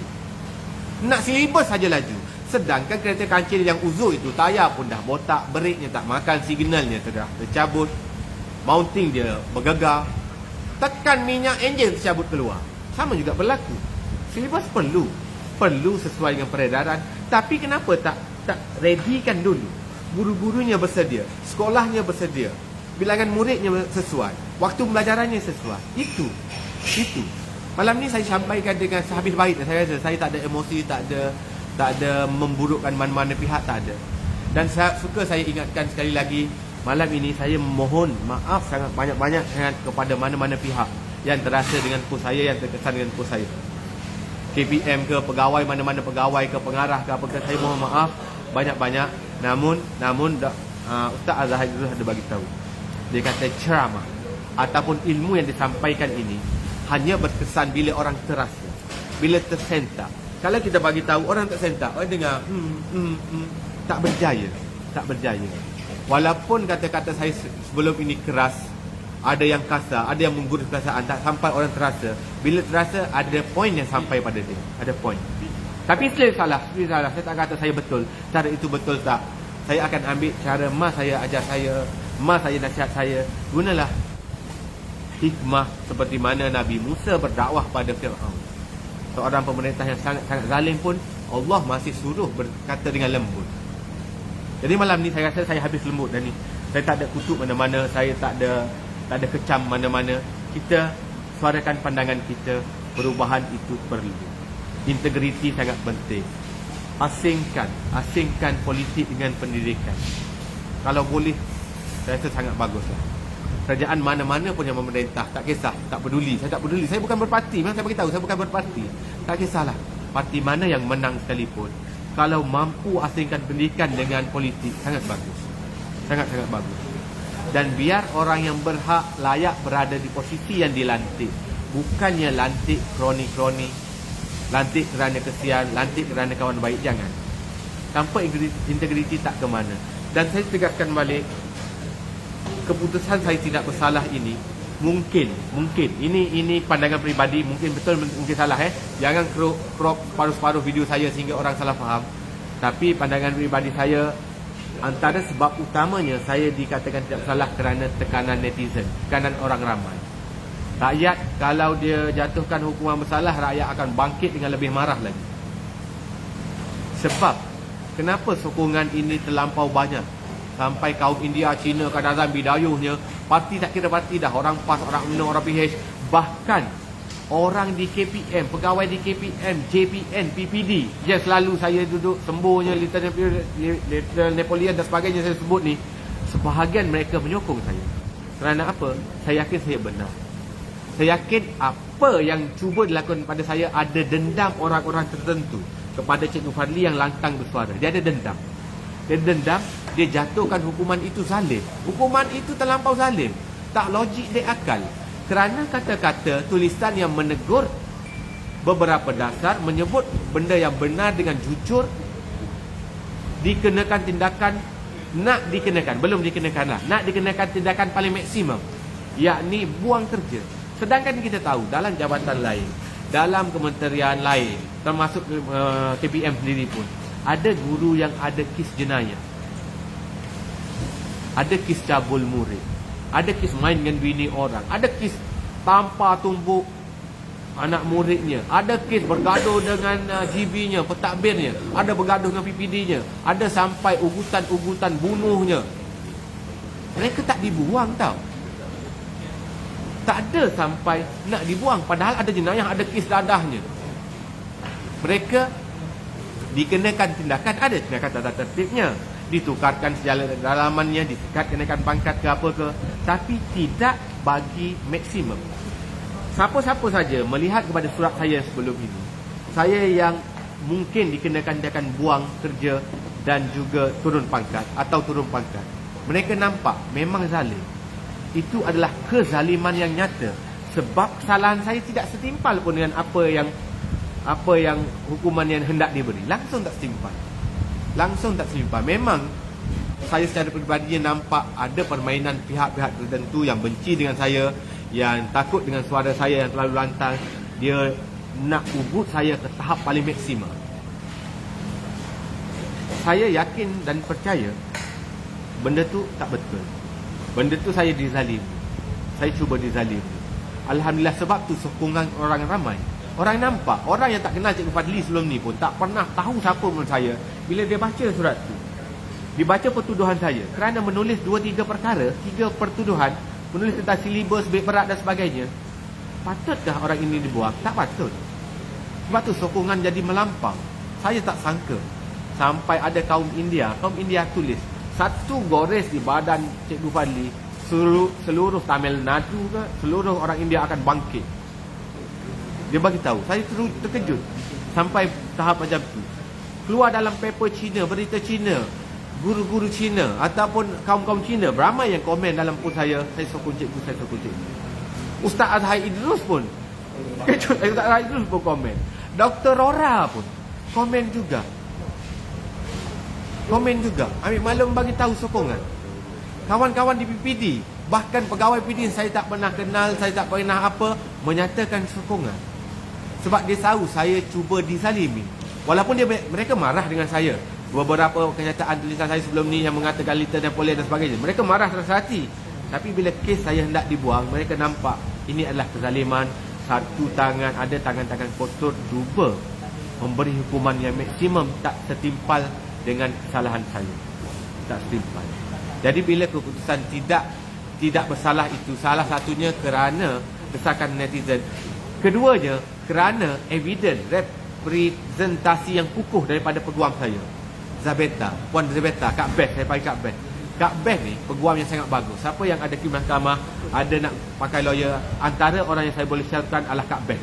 Nak silibus saja laju. Sedangkan kereta kancil yang uzur itu, tayar pun dah botak, breaknya tak makan, signalnya tercabut, mounting dia bergegar, tekan minyak enjin tercabut keluar. Sama juga berlaku. Silibus perlu sesuai dengan peredaran. Tapi kenapa tak readykan dulu? Guru-gurunya bersedia, sekolahnya bersedia, bilangan muridnya sesuai, waktu pembelajarannya sesuai. Itu. Malam ni saya sampaikan dengan sehabis baik. Saya tak ada emosi, tak ada memburukkan mana-mana pihak, tak ada. Dan suka saya ingatkan sekali lagi, malam ini saya mohon maaf sangat banyak-banyak kepada mana-mana pihak yang terasa dengan post saya, yang terkesan dengan post saya. KPM ke, pegawai, mana-mana pegawai ke, pengarah ke, apa ke, saya mohon maaf banyak-banyak. Namun Ustaz Azhar itu ada bagi tahu. Dia kata ceramah ataupun ilmu yang disampaikan ini hanya berkesan bila orang terasa, bila tersentak. Kalau kita bagi tahu orang tersentak, orang dengar tak berjaya. Walaupun kata-kata saya sebelum ini keras, ada yang kasar, ada yang menggurus perasaan, tak sampai orang terasa. Bila terasa, ada poin yang sampai pada dia. Ada poin. Tapi saya salah. Saya tak kata saya betul. Cara itu betul tak. Saya akan ambil cara mak saya ajar saya, mak saya nasihat saya. Gunalah hikmah seperti mana Nabi Musa berdakwah pada Fir'aun. Seorang pemerintah yang sangat zalim pun Allah masih suruh berkata dengan lembut. Jadi malam ni saya rasa saya habis lembut dah ni. Saya tak ada kutuk mana-mana, saya tak ada kecam mana-mana. Kita suarakan pandangan kita, perubahan itu perlu. Integriti sangat penting. Asingkan politik dengan pendidikan. Kalau boleh, saya rasa sangat baguslah. Kerajaan mana-mana pun yang memerintah, tak kisah, tak peduli. Saya tak peduli. Saya bukan berparti. Memang saya beritahu, saya bukan berparti. Tak kisahlah. Parti mana yang menang sekalipun, kalau mampu asingkan pendidikan dengan politik, sangat bagus. Sangat-sangat bagus. Dan biar orang yang berhak, layak berada di posisi yang dilantik. Bukannya lantik kroni-kroni, lantik kerana kesian, lantik kerana kawan baik. Jangan. Tanpa integriti tak ke mana. Dan saya tegaskan balik, keputusan saya tidak bersalah ini mungkin ini pandangan peribadi, mungkin betul mungkin salah. Jangan crop paruh-paruh video saya sehingga orang salah faham. Tapi pandangan peribadi saya, antara sebab utamanya saya dikatakan tidak bersalah kerana tekanan netizen, tekanan orang ramai. Rakyat kalau dia jatuhkan hukuman bersalah, rakyat akan bangkit dengan lebih marah lagi. Sebab kenapa sokongan ini terlampau banyak? Sampai kaum India, Cina, kadang-kadang bidayuhnya, parti tak kira parti dah, orang PAS, orang UMNO, orang PH, bahkan orang di KPM, pegawai di KPM, JPN, PPD yang selalu saya duduk sembuhnya, Lieutenant Napoleon dan sebagainya saya sebut ni, sebahagian mereka menyokong saya. Kerana apa? Saya yakin saya benar. Saya yakin apa yang cuba dilakukan pada saya, ada dendam orang-orang tertentu kepada Cikgu Fadli yang lantang bersuara. Dia ada dendam. Dia jatuhkan hukuman itu zalim. Hukuman itu terlampau zalim, tak logik di akal. Kerana kata-kata tulisan yang menegur beberapa dasar, menyebut benda yang benar dengan jujur, dikenakan tindakan, belum dikenakanlah, nak dikenakan tindakan paling maksimum, yakni buang kerja. Sedangkan kita tahu dalam jabatan lain, dalam kementerian lain, termasuk KPM sendiri pun, ada guru yang ada kes jenayah, ada kes cabul murid, ada kes main dengan bini orang, ada kes tampar tumbuk anak muridnya, ada kes bergaduh dengan GB-nya, pentadbirnya, ada bergaduh dengan PPD-nya, ada sampai ugutan-ugutan bunuhnya. Mereka tak dibuang tau. Tak ada sampai nak dibuang, padahal ada jenayah, ada kes dadahnya. Mereka dikenakan tindakan, ada tindakan tata tertibnya, ditukarkan sejalan dalamannya, ditekat kenakan pangkat ke apa ke, tapi tidak bagi maksimum. Siapa-siapa saja melihat kepada surat saya sebelum ini, saya yang mungkin dikenakan tindakan buang kerja dan juga turun pangkat atau turun pangkat, mereka nampak memang zalim. Itu adalah kezaliman yang nyata, sebab kesalahan saya tidak setimpal pun dengan apa yang hukuman yang hendak diberi. Langsung tak setimpal. Memang saya secara peribadi nampak ada permainan pihak-pihak tertentu yang benci dengan saya, yang takut dengan suara saya yang terlalu lantang. Dia nak ubut saya ke tahap paling maksimal. Saya yakin dan percaya benda tu tak betul. Benda tu saya dizalimi. Saya cuba dizalimi. Alhamdulillah, sebab tu sokongan orang ramai. Orang nampak, orang yang tak kenal Cikgu Fadli sebelum ni pun tak pernah tahu siapa pun saya. Bila dia baca surat tu, dibaca pertuduhan saya kerana menulis 2-3 perkara, 3 pertuduhan, menulis tentang silibus, baik berat dan sebagainya. Patutkah orang ini dibuang? Tak patut. Sebab tu sokongan jadi melampau. Saya tak sangka sampai ada kaum India tulis satu gores di badan Cikgu Fadli, seluruh Tamil Nadu ke, seluruh orang India akan bangkit. Dia bagi tahu. Saya terkejut sampai tahap macam tu. Keluar dalam paper Cina, berita Cina, guru-guru Cina ataupun kaum-kaum Cina beramai yang komen dalam post saya sokong cikgu, saya sokong cikgu. Ustaz Azhar Idrus pun Ustaz Azhar Idrus pun komen. Dr. Rora pun komen juga. Ambil maklum bagi tahu sokongan. Kawan-kawan di PPD, bahkan pegawai PPD saya tak pernah kenal, saya tak pernah apa, menyatakan sokongan. Sebab dia tahu saya cuba dizalimi. Walaupun mereka marah dengan saya. Beberapa kenyataan tulisan saya sebelum ni yang mengatakan liter dan polis dan sebagainya, mereka marah terasa hati. Tapi bila kes saya hendak dibuang, mereka nampak ini adalah kezaliman. Satu tangan, ada tangan-tangan kotor, cuba memberi hukuman yang maksimum, tak setimpal dengan kesalahan saya. Tak setimpal. Jadi bila keputusan tidak bersalah itu, salah satunya kerana desakan netizen, keduanya kerana evidence representasi yang kukuh daripada peguam saya, Zabeta, Puan Zabeta, Kak Beth. Saya panggil Kak Beth. Kak Beth ni peguam yang sangat bagus. Siapa yang ada pergi mahkamah, ada nak pakai lawyer, antara orang yang saya boleh syaratkan adalah Kak Beth.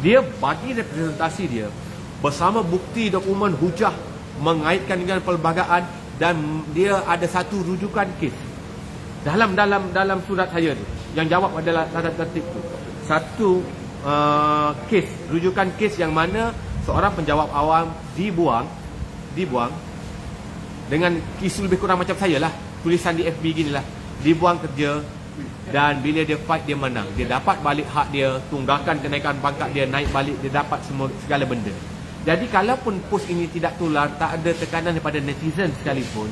Dia bagi representasi dia bersama bukti dokumen hujah mengaitkan dengan perlembagaan, dan dia ada satu rujukan kes dalam surat saya tu. Yang jawab adalah tata tertib tu. Satu kes, rujukan kes yang mana seorang penjawab awam dibuang dengan isu lebih kurang macam saya lah, tulisan di FB gini lah, dibuang kerja, dan bila dia fight dia menang, dia dapat balik hak dia, tunggakan kenaikan pangkat dia, naik balik, dia dapat segala benda. Jadi kalaupun post ini tidak tular, tak ada tekanan daripada netizen sekalipun,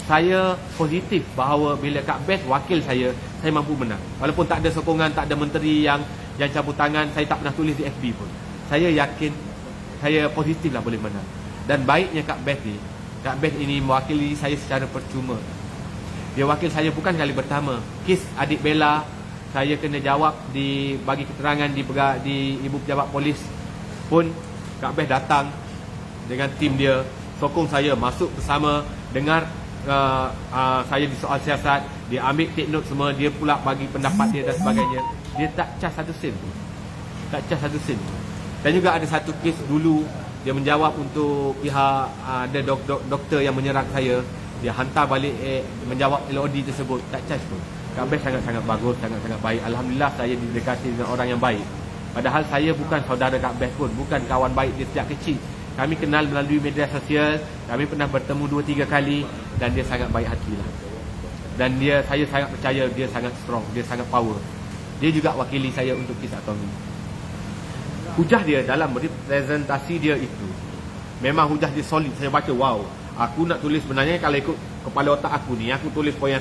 saya positif bahawa bila Kak Beth wakil saya mampu menang. Walaupun tak ada sokongan, tak ada menteri yang cabut tangan, saya tak pernah tulis di FB pun. Saya yakin, saya positif lah boleh menang. Dan baiknya Kak Beth ini mewakili saya secara percuma. Dia wakil saya bukan kali pertama. Kes adik Bella, saya kena jawab, bagi keterangan di Ibu Pejabat Polis pun, Kak Beth datang dengan tim dia, sokong saya masuk bersama, dengar saya di soal siasat, dia ambil take note semua, dia pula bagi pendapat dia dan sebagainya. Dia tak cas satu sen pun. Dan juga ada satu kes dulu, dia menjawab untuk pihak ada doktor yang menyerang saya, dia hantar balik menjawab LOD tersebut, tak cas pun. Kak Beth sangat-sangat bagus, sangat-sangat baik. Alhamdulillah saya didekati dengan orang yang baik. Padahal saya bukan saudara Kak Beth pun, bukan kawan baik dia sejak kecil. Kami kenal melalui media sosial, kami pernah bertemu 2-3 kali, dan dia sangat baik hati lah. Dan saya sangat percaya dia sangat strong, dia sangat power. Dia juga wakili saya untuk kes Atomi. Hujah dia dalam representasi dia itu, memang hujah dia solid. Saya baca, wow, aku nak tulis sebenarnya kalau ikut kepala otak aku ni, aku tulis poin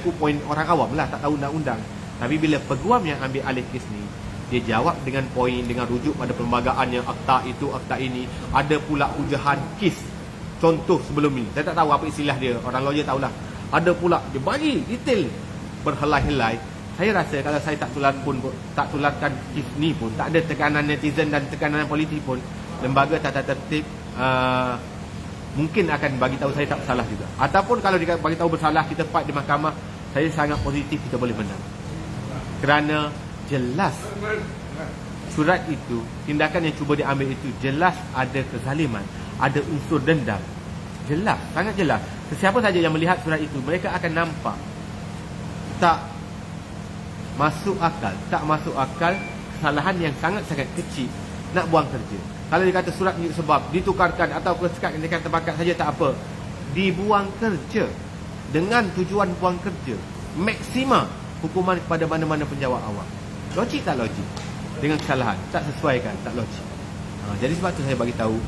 orang awam lah, tak tahu undang-undang. Tapi bila peguam yang ambil alih kes ni, dia jawab dengan poin, dengan rujuk pada perlembagaan yang akta itu, akta ini. Ada pula hujahan kes contoh sebelum ni, saya tak tahu apa istilah dia, orang lawyer tahulah. Ada pula dia bagi detail berhelai-helai. Saya rasa kalau saya tak tularkan kes ni pun, tak ada tekanan netizen dan tekanan politik pun, lembaga tata tertib mungkin akan bagi tahu saya tak bersalah juga. Ataupun kalau dia bagi tahu bersalah, kita fight di mahkamah, saya sangat positif kita boleh menang. Kerana jelas surat itu, tindakan yang cuba diambil itu jelas ada kezaliman, ada unsur dendam. Jelas, sangat jelas. Sesiapa saja yang melihat surat itu, mereka akan nampak tak masuk akal kesalahan yang sangat-sangat kecil nak buang kerja. Kalau dia kata surat ni sebab ditukarkan atau sekat yang terbakat saja tak apa, dibuang kerja dengan tujuan buang kerja, maksima hukuman kepada mana-mana penjawat awam. Logik tak logik? Dengan kesalahan tak sesuai kan, tak logik. Jadi sebab tu saya bagi tahu,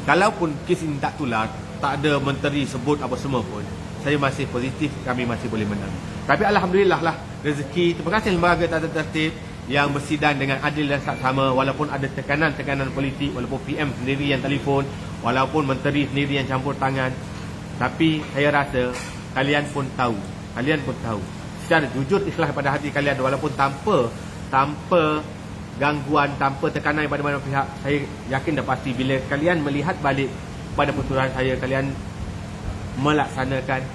kalaupun kes ini tak tular, tak ada menteri sebut apa semua pun, saya masih positif kami masih boleh menang. Tapi alhamdulillah lah, rezeki, terima kasih lembaga tata tertib yang bersidang dengan adil dan saksama, walaupun ada tekanan-tekanan politik, walaupun PM sendiri yang telefon, walaupun menteri sendiri yang campur tangan. Tapi saya rasa kalian pun tahu secara jujur, ikhlas pada hati kalian, walaupun tanpa gangguan, tanpa tekanan daripada mana pihak. Saya yakin dah pasti bila kalian melihat balik pada pertuturan saya, kalian melaksanakan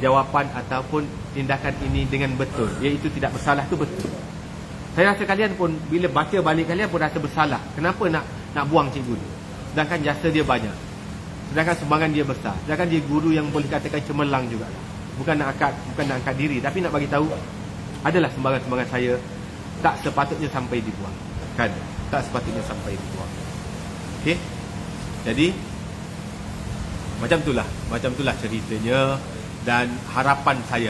jawapan ataupun tindakan ini dengan betul, iaitu tidak bersalah tu betul. Saya rasa kalian pun bila baca balik, kalian pun rasa bersalah. Kenapa nak buang cikgu ni? Sedangkan jasa dia banyak, sedangkan sumbangan dia besar, sedangkan dia guru yang boleh katakan cemerlang juga. Bukan nak angkat diri, tapi nak bagi tahu adalah sumbangan saya tak sepatutnya sampai dibuang. Kan? Tak sepatutnya sampai dibuang. Okey? Jadi macam itulah ceritanya. Dan harapan saya,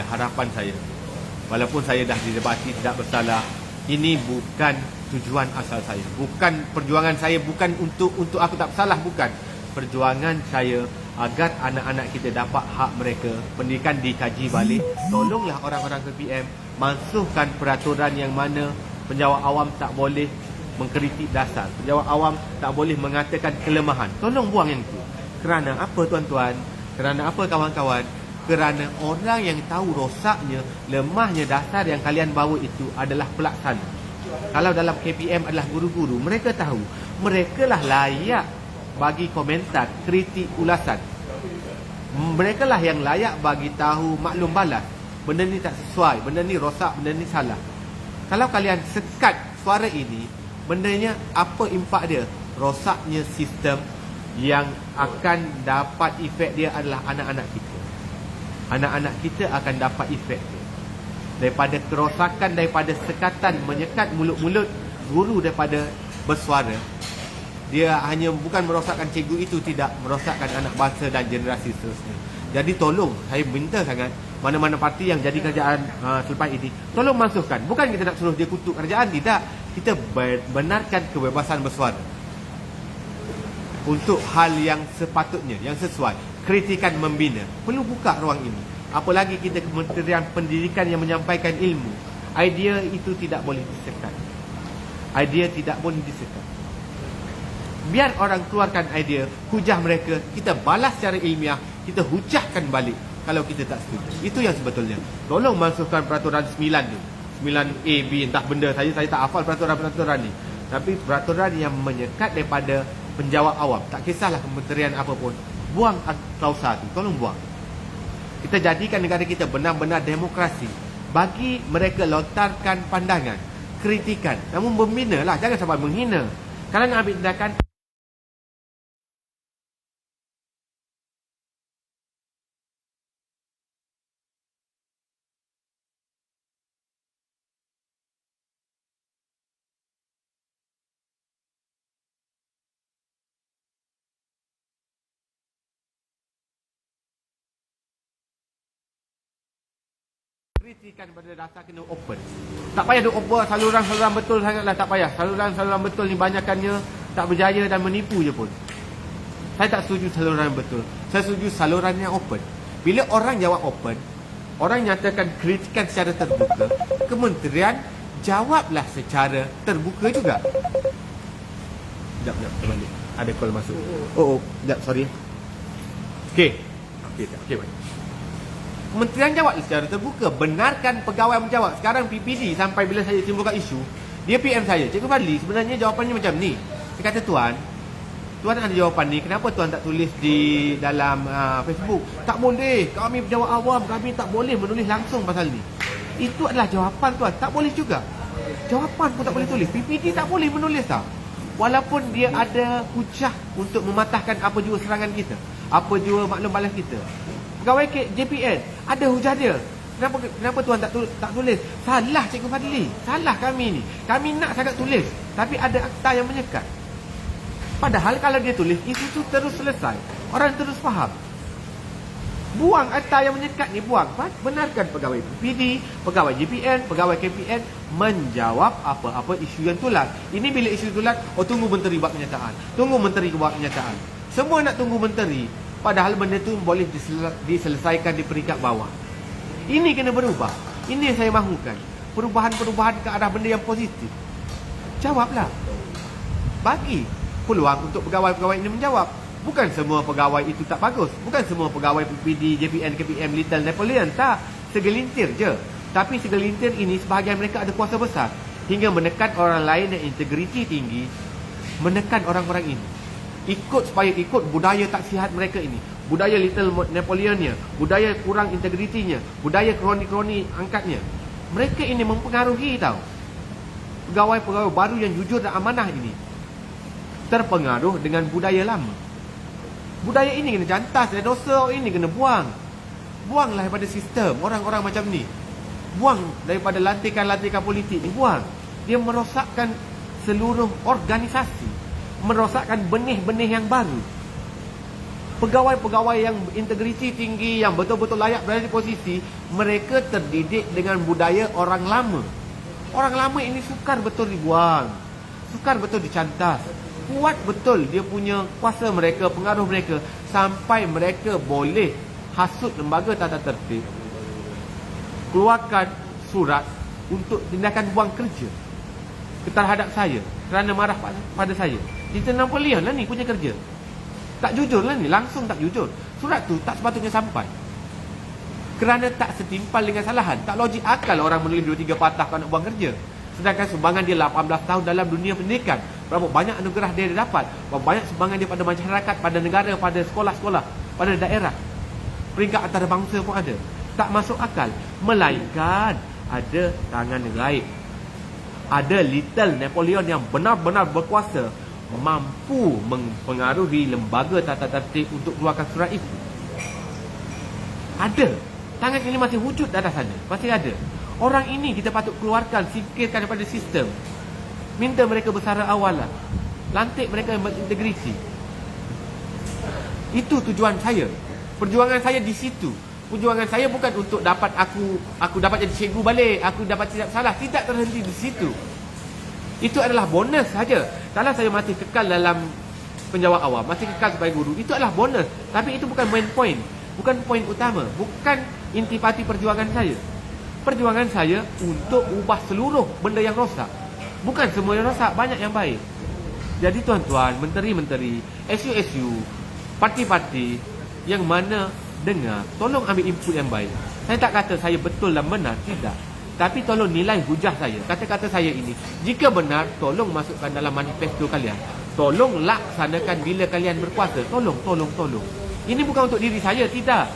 walaupun saya dah didebati tidak bersalah, ini bukan tujuan asal saya. Bukan perjuangan saya, bukan untuk aku tak bersalah, bukan. Perjuangan saya agar anak-anak kita dapat hak mereka, pendidikan dikaji balik. Tolonglah orang-orang PPM mansuhkan peraturan yang mana penjawat awam tak boleh mengkritik dasar, penjawat awam tak boleh mengatakan kelemahan. Tolong buang yang itu. Kerana apa tuan-tuan? Kerana apa kawan-kawan? Kerana orang yang tahu rosaknya, lemahnya dasar yang kalian bawa itu adalah pelaksana. Kalau dalam KPM adalah guru-guru, mereka tahu, mereka lah layak bagi komentar, kritik, ulasan. Mereka lah yang layak bagi tahu maklum balas. Benda ni tak sesuai, benda ni rosak, benda ni salah. Kalau kalian sekat suara ini, bendanya apa impak dia? Rosaknya sistem, yang akan dapat efek dia adalah anak-anak kita. Anak-anak kita akan dapat efek dia. Daripada kerosakan, daripada sekatan menyekat mulut-mulut guru daripada bersuara, dia hanya bukan merosakkan cikgu itu, tidak, merosakkan anak bangsa dan generasi seterusnya. Jadi tolong, saya minta sangat mana-mana parti yang jadi kerajaan selepas ini, tolong masukkan. Bukan kita nak suruh dia kutuk kerajaan, tidak. Kita benarkan kebebasan bersuara untuk hal yang sepatutnya, yang sesuai. Kritikan membina, perlu buka ruang ini. Apalagi kita Kementerian Pendidikan yang menyampaikan ilmu. Idea itu tidak boleh disekat. Idea tidak boleh disekat. Biar orang keluarkan idea, hujah mereka, kita balas secara ilmiah, kita hujahkan balik kalau kita tak setuju. Itu yang sebetulnya. Tolong masukkan peraturan 9 tu. 9A, B, entah benda. Saya tak hafal peraturan-peraturan ni. Tapi peraturan yang menyekat daripada penjawat awam, tak kisahlah kementerian apapun, buang klausa tu, tolong buang. Kita jadikan negara kita benar-benar demokrasi. Bagi mereka lontarkan pandangan, kritikan, namun membina lah, jangan sampai menghina. Kalau nak ambil tindakan, kritikan pada dasar kena open. Tak payah duk open saluran-saluran betul sangatlah, tak payah. Saluran-saluran betul ni banyakannya tak berjaya dan menipu je pun. Saya tak setuju saluran betul. Saya setuju saluran yang open. Bila orang jawab open, orang nyatakan kritikan secara terbuka, kementerian jawablah secara terbuka juga. Sekejap, terbalik. Ada call masuk. Oh, sekejap, sorry. Okey, baik. Kementerian jawab secara terbuka, benarkan pegawai menjawab. Sekarang PPD sampai bila saya timbulkan isu, dia PM saya, Cikgu Fadli, sebenarnya jawapannya macam ni. Saya kata, Tuan ada jawapan ni, kenapa Tuan tak tulis di dalam Facebook? Tak boleh, kami pejabat awam, kami tak boleh menulis langsung pasal ni. Itu adalah jawapan Tuan, tak boleh juga. Jawapan pun tak boleh tulis. PPD tak boleh menulis tau. Walaupun dia ada hujah untuk mematahkan apa jua serangan kita, apa jua maklum balas kita. Pegawai JPN ada hujah dia. Kenapa Tuan tak tulis? Salah Cikgu Fadli, salah kami ni. Kami nak sangat tulis, tapi ada akta yang menyekat. Padahal kalau dia tulis, isu tu terus selesai, orang terus faham. Buang akta yang menyekat ni, buang. Benarkan pegawai PPD, pegawai JPN, pegawai KPN menjawab apa-apa isu yang tulat. Ini bila isu tulat, tunggu menteri buat kenyataan, tunggu menteri buat kenyataan. Semua nak tunggu menteri, padahal benda tu boleh diselesaikan di peringkat bawah. Ini kena berubah. Ini yang saya mahukan, perubahan-perubahan ke arah benda yang positif. Jawablah. Bagi peluang untuk pegawai-pegawai ini menjawab. Bukan semua pegawai itu tak bagus. Bukan semua pegawai PPD, JPN, KPM, Little Napoleon. Tak. Segelintir je. Tapi segelintir ini sebahagian mereka ada kuasa besar, hingga menekan orang lain yang integriti tinggi. Menekan orang-orang ini, supaya ikut budaya tak sihat mereka ini. Budaya Little Napoleonnya, budaya kurang integritinya, budaya kroni-kroni angkatnya. Mereka ini mempengaruhi tau. Pegawai-pegawai baru yang jujur dan amanah ini terpengaruh dengan budaya lama. Budaya ini kena cantas, dan dosa ini kena buang. Buanglah daripada sistem orang-orang macam ni. Buang daripada lantikan-lantikan politik ni, buang. Dia merosakkan seluruh organisasi, merosakkan benih-benih yang baru. Pegawai-pegawai yang integriti tinggi, yang betul-betul layak berada di posisi, mereka terdidik dengan budaya orang lama. Orang lama ini sukar betul dibuang, sukar betul dicantas. Kuat betul dia punya kuasa mereka, pengaruh mereka, sampai mereka boleh hasut lembaga tata tertib, keluarkan surat untuk tindakan buang kerja terhadap saya kerana marah pada saya. Little Napoleon lah ni punya kerja. Tak jujur lah ni, langsung tak jujur. Surat tu tak sepatutnya sampai, kerana tak setimpal dengan salahan. Tak logik akal orang menulis 2-3 patah kalau nak buang kerja. Sedangkan sumbangan dia 18 tahun dalam dunia pendidikan. Berapa banyak anugerah dia dapat, berapa banyak sumbangan dia pada masyarakat, pada negara, pada sekolah-sekolah, pada daerah. Peringkat antarabangsa pun ada. Tak masuk akal. Melainkan ada tangan gaib, ada Little Napoleon yang benar-benar berkuasa, mampu mempengaruhi lembaga tata tertib untuk keluarkan surat itu. Ada. Tangan ini masih wujud di atas sana, masih ada. Orang ini kita patut keluarkan, singkirkan daripada sistem. Minta mereka bersara awal lah. Lantik mereka yang berintegriti. Itu tujuan saya. Perjuangan saya di situ. Perjuangan saya bukan untuk dapat aku dapat jadi cikgu balik, aku dapat tidak salah. Tidak terhenti di situ. Itu adalah bonus saja. Kalau saya masih kekal dalam penjawat awam, masih kekal sebagai guru, itu adalah bonus. Tapi itu bukan main point, bukan poin utama, bukan intipati perjuangan saya. Perjuangan saya untuk ubah seluruh benda yang rosak. Bukan semua yang rosak, banyak yang baik. Jadi tuan-tuan, menteri-menteri, SU-SU, parti-parti yang mana dengar, tolong ambil input yang baik. Saya tak kata saya betul dan benar, tidak. Tapi tolong nilai hujah saya, kata-kata saya ini. Jika benar, tolong masukkan dalam manifesto kalian. Tolong laksanakan bila kalian berkuasa. Tolong. Ini bukan untuk diri saya, tidak.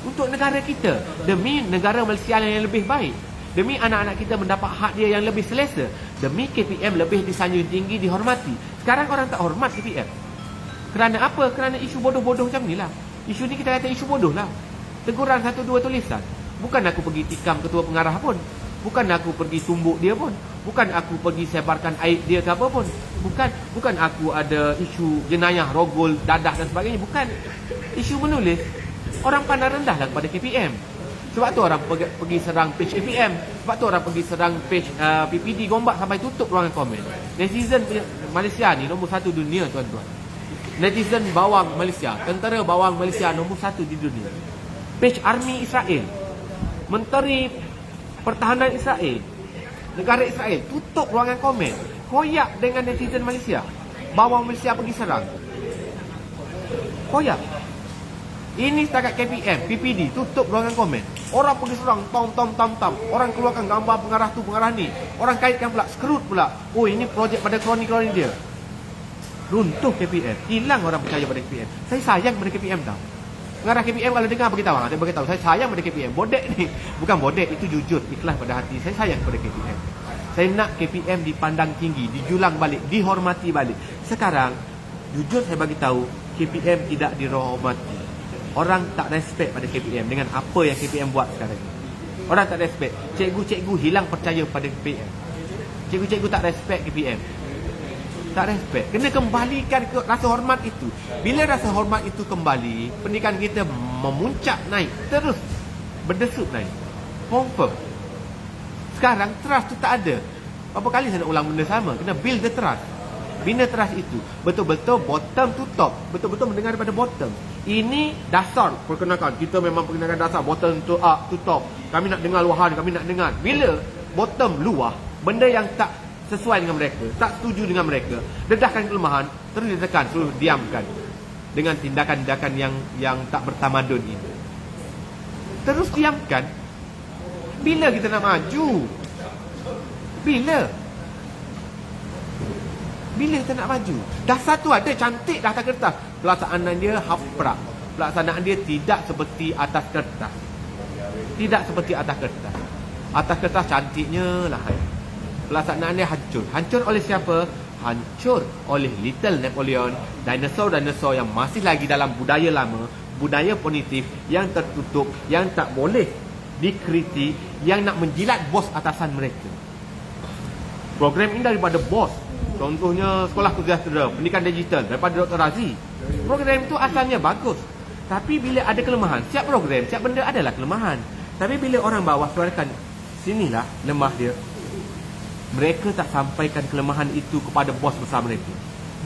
Untuk negara kita, demi negara Malaysia yang lebih baik, demi anak-anak kita mendapat hak dia yang lebih selesa, demi KPM lebih disanjung tinggi, dihormati. Sekarang orang tak hormat KPM. Kerana apa? Kerana isu bodoh-bodoh macam ni lah. Isu ni kita kata isu bodoh lah. Teguran 1-2 tulisan. Bukan aku pergi tikam ketua pengarah pun, bukan aku pergi tumbuk dia pun, bukan aku pergi sebarkan aib dia ke apa pun, bukan aku ada isu jenayah, rogol, dadah dan sebagainya. Bukan. Isu menulis, orang pandang rendah lah kepada KPM. Sebab tu orang pergi serang page KPM. Sebab tu orang pergi serang page PPD Gombak sampai tutup ruangan komen. Netizen Malaysia ni nombor 1 dunia, tuan-tuan. Netizen bawang Malaysia, tentera bawang Malaysia nombor 1 di dunia. Page Army Israel, Menteri Pertahanan Israel, negara Israel, tutup ruangan komen. Koyak dengan netizen Malaysia. Bawang Malaysia pergi serang. Koyak. Ini setakat KPM, PPD, tutup ruangan komen. Orang pergi serang, tom. Orang keluarkan gambar pengarah tu, pengarah ni. Orang kaitkan pula, skrut pula. Oh, ini projek pada kroni-kroni dia. Runtuh KPM. Hilang orang percaya pada KPM. Saya sayang pada KPM tau. Pengarah KPM kalau dengar beritahu, saya beritahu, saya sayang pada KPM. Bodek ni, bukan bodek, itu jujur, ikhlas pada hati. Saya sayang pada KPM. Saya nak KPM dipandang tinggi, dijulang balik, dihormati balik. Sekarang, jujur saya bagi tahu, KPM tidak dihormati. Orang tak respect pada KPM dengan apa yang KPM buat sekarang ni. Orang tak respect. Cikgu-cikgu hilang percaya pada KPM. Cikgu-cikgu tak respect KPM. Tak respect. Kena kembalikan ke rasa hormat itu. Bila rasa hormat itu kembali, pendidikan kita memuncak naik, terus berdesut naik. Confirm. Sekarang trust tu tak ada. Berapa kali saya nak ulang benda sama? Kena build the trust. Bina trust itu betul-betul bottom to top. Betul-betul mendengar daripada bottom. Ini dasar perkenalkan. Kita memang perkenalkan dasar bottom to up to top. Kami nak dengar luahan, kami nak dengar. Bila bottom luah, benda yang tak sesuai dengan mereka, tak setuju dengan mereka, dedahkan kelemahan, terus ditekan, terus diamkan dengan tindakan-tindakan yang tak bertamadun ini. Terus diamkan. Bila kita nak maju? Bila kita nak maju? Dasar tu ada, cantik dah atas kertas. Pelaksanaan dia haprak. Pelaksanaan dia tidak seperti atas kertas. Tidak seperti atas kertas. Atas kertas cantiknya lah. Pelaksanaan dia hancur. Hancur oleh siapa? Hancur oleh Little Napoleon. Dinosaur-dinosaur yang masih lagi dalam budaya lama, budaya punitif yang tertutup, yang tak boleh dikritik, yang nak menjilat bos atasan mereka. Program ini daripada bos. Contohnya Sekolah Sejahtera, Pendidikan Digital daripada Dr. Razi. Program itu asalnya bagus. Tapi bila ada kelemahan, setiap program, setiap benda adalah kelemahan. Tapi bila orang bawah suarakan, sinilah lemah dia, mereka tak sampaikan kelemahan itu kepada bos besar mereka.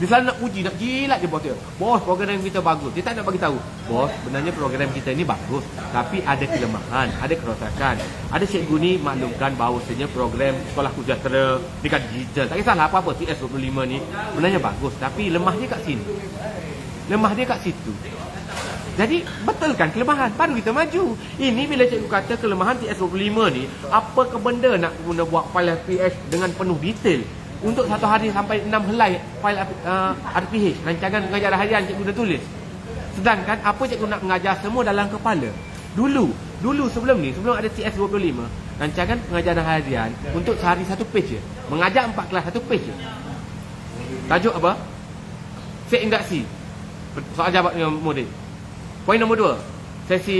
Dia selalu nak puji, nak jilat je bos dia. Bos, program kita bagus. Dia tak nak bagi tahu, bos, sebenarnya program kita ni bagus, tapi ada kelemahan, ada kerosakan. Ada cikgu ni maklumkan bahawasanya program Sekolah Sejahtera, Pendidikan Digital, tak kisahlah apa-apa, TS25 ni sebenarnya bagus, tapi lemah dia kat sini. Lemah dia kat situ. Jadi betulkan kelemahan, baru kita maju. Ini bila cikgu kata kelemahan TS25 ni, apa ke benda nak guna buat file RPH dengan penuh detail untuk satu hari sampai 6 helai file RPH, rancangan pengajaran harian cikgu dah tulis. Sedangkan apa cikgu nak mengajar semua dalam kepala. Dulu sebelum ni, sebelum ada TS25, rancangan pengajaran harian untuk sehari satu page je. Mengajar 4 kelas satu page je. Tajuk apa? Set induksi. Soal jawab dengan murid. Poin nombor 2, sesi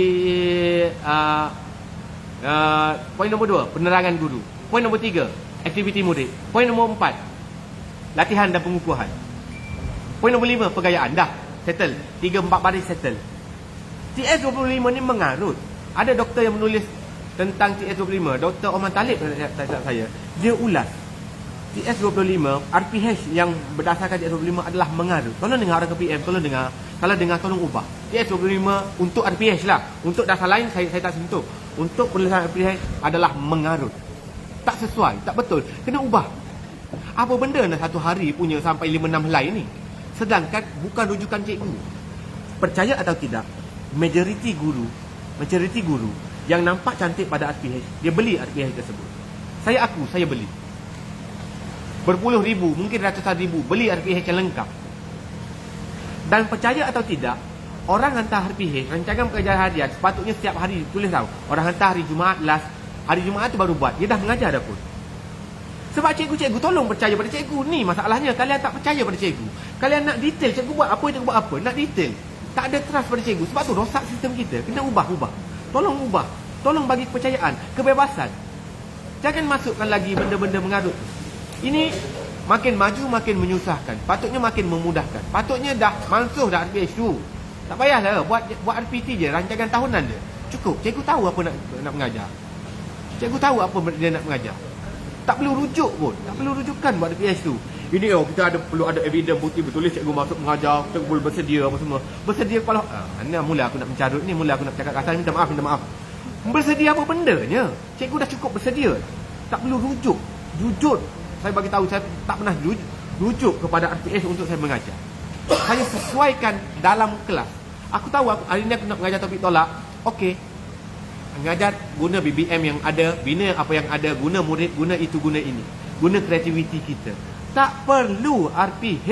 poin nombor 2, penerangan guru. Poin nombor 3, aktiviti murid. Poin nombor 4, latihan dan pengukuhan. Poin nombor 5, pergayaan. Dah, settle. 3-4 baris settle. TS25 ni mengarut. Ada doktor yang menulis tentang TS25, Dr. Omar Talib saya. Dia ulas. TS25, RPH yang berdasarkan TS25 adalah mengarut. Tolong dengar orang KPM, tolong dengar. Kalau dengar, tolong ubah. TS25 untuk RPH lah. Untuk dasar lain, saya tak sentuh. Untuk penulisan RPH adalah mengarut. Tak sesuai, tak betul. Kena ubah. Apa benda nak satu hari punya sampai 5-6 helai ni? Sedangkan bukan rujukan cikgu. Percaya atau tidak, majoriti guru yang nampak cantik pada RPH, dia beli RPH tersebut. Saya beli. Berpuluh ribu, mungkin ratusan ribu beli RPH yang lengkap. Dan percaya atau tidak, orang hantar RPH, rancangan pengajaran harian, sepatutnya setiap hari tulis tahu. Orang hantar hari Jumaat last, hari Jumaat tu baru buat. Dia dah mengajar dah pun. Sebab cikgu-cikgu tolong percaya pada cikgu. Ni masalahnya, kalian tak percaya pada cikgu. Kalian nak detail, cikgu buat apa, cikgu buat apa. Nak detail. Tak ada trust pada cikgu. Sebab tu rosak sistem kita. Kena ubah. Tolong ubah. Tolong bagi kepercayaan, kebebasan. Jangan masukkan lagi benda-benda mengarut. Ini makin maju makin menyusahkan. Patutnya makin memudahkan. Patutnya dah mansuh dah RPH tu. Tak payahlah buat RPT je, rancangan tahunan je. Cukup. Cikgu tahu apa nak mengajar. Cikgu tahu apa dia nak mengajar. Tak perlu rujuk pun. Tak perlu rujukan buat RPH tu. Ini kita perlu ada evidence bukti bertulis cikgu masuk mengajar, cikgu boleh bersedia apa semua. Bersedia kepala. Mula aku nak mencarut ni, mula aku nak cakap kasar, minta maaf. Bersedia apa bendanya? Cikgu dah cukup bersedia. Tak perlu rujuk. Jujur. Saya bagi tahu, saya tak pernah rujuk kepada RPH untuk saya mengajar. Saya sesuaikan dalam kelas. Aku tahu hari ni aku nak mengajar topik tolak. Okey. Mengajar guna BBM yang ada, bina apa yang ada, guna murid, guna itu, guna ini. Guna kreativiti kita. Tak perlu RPH.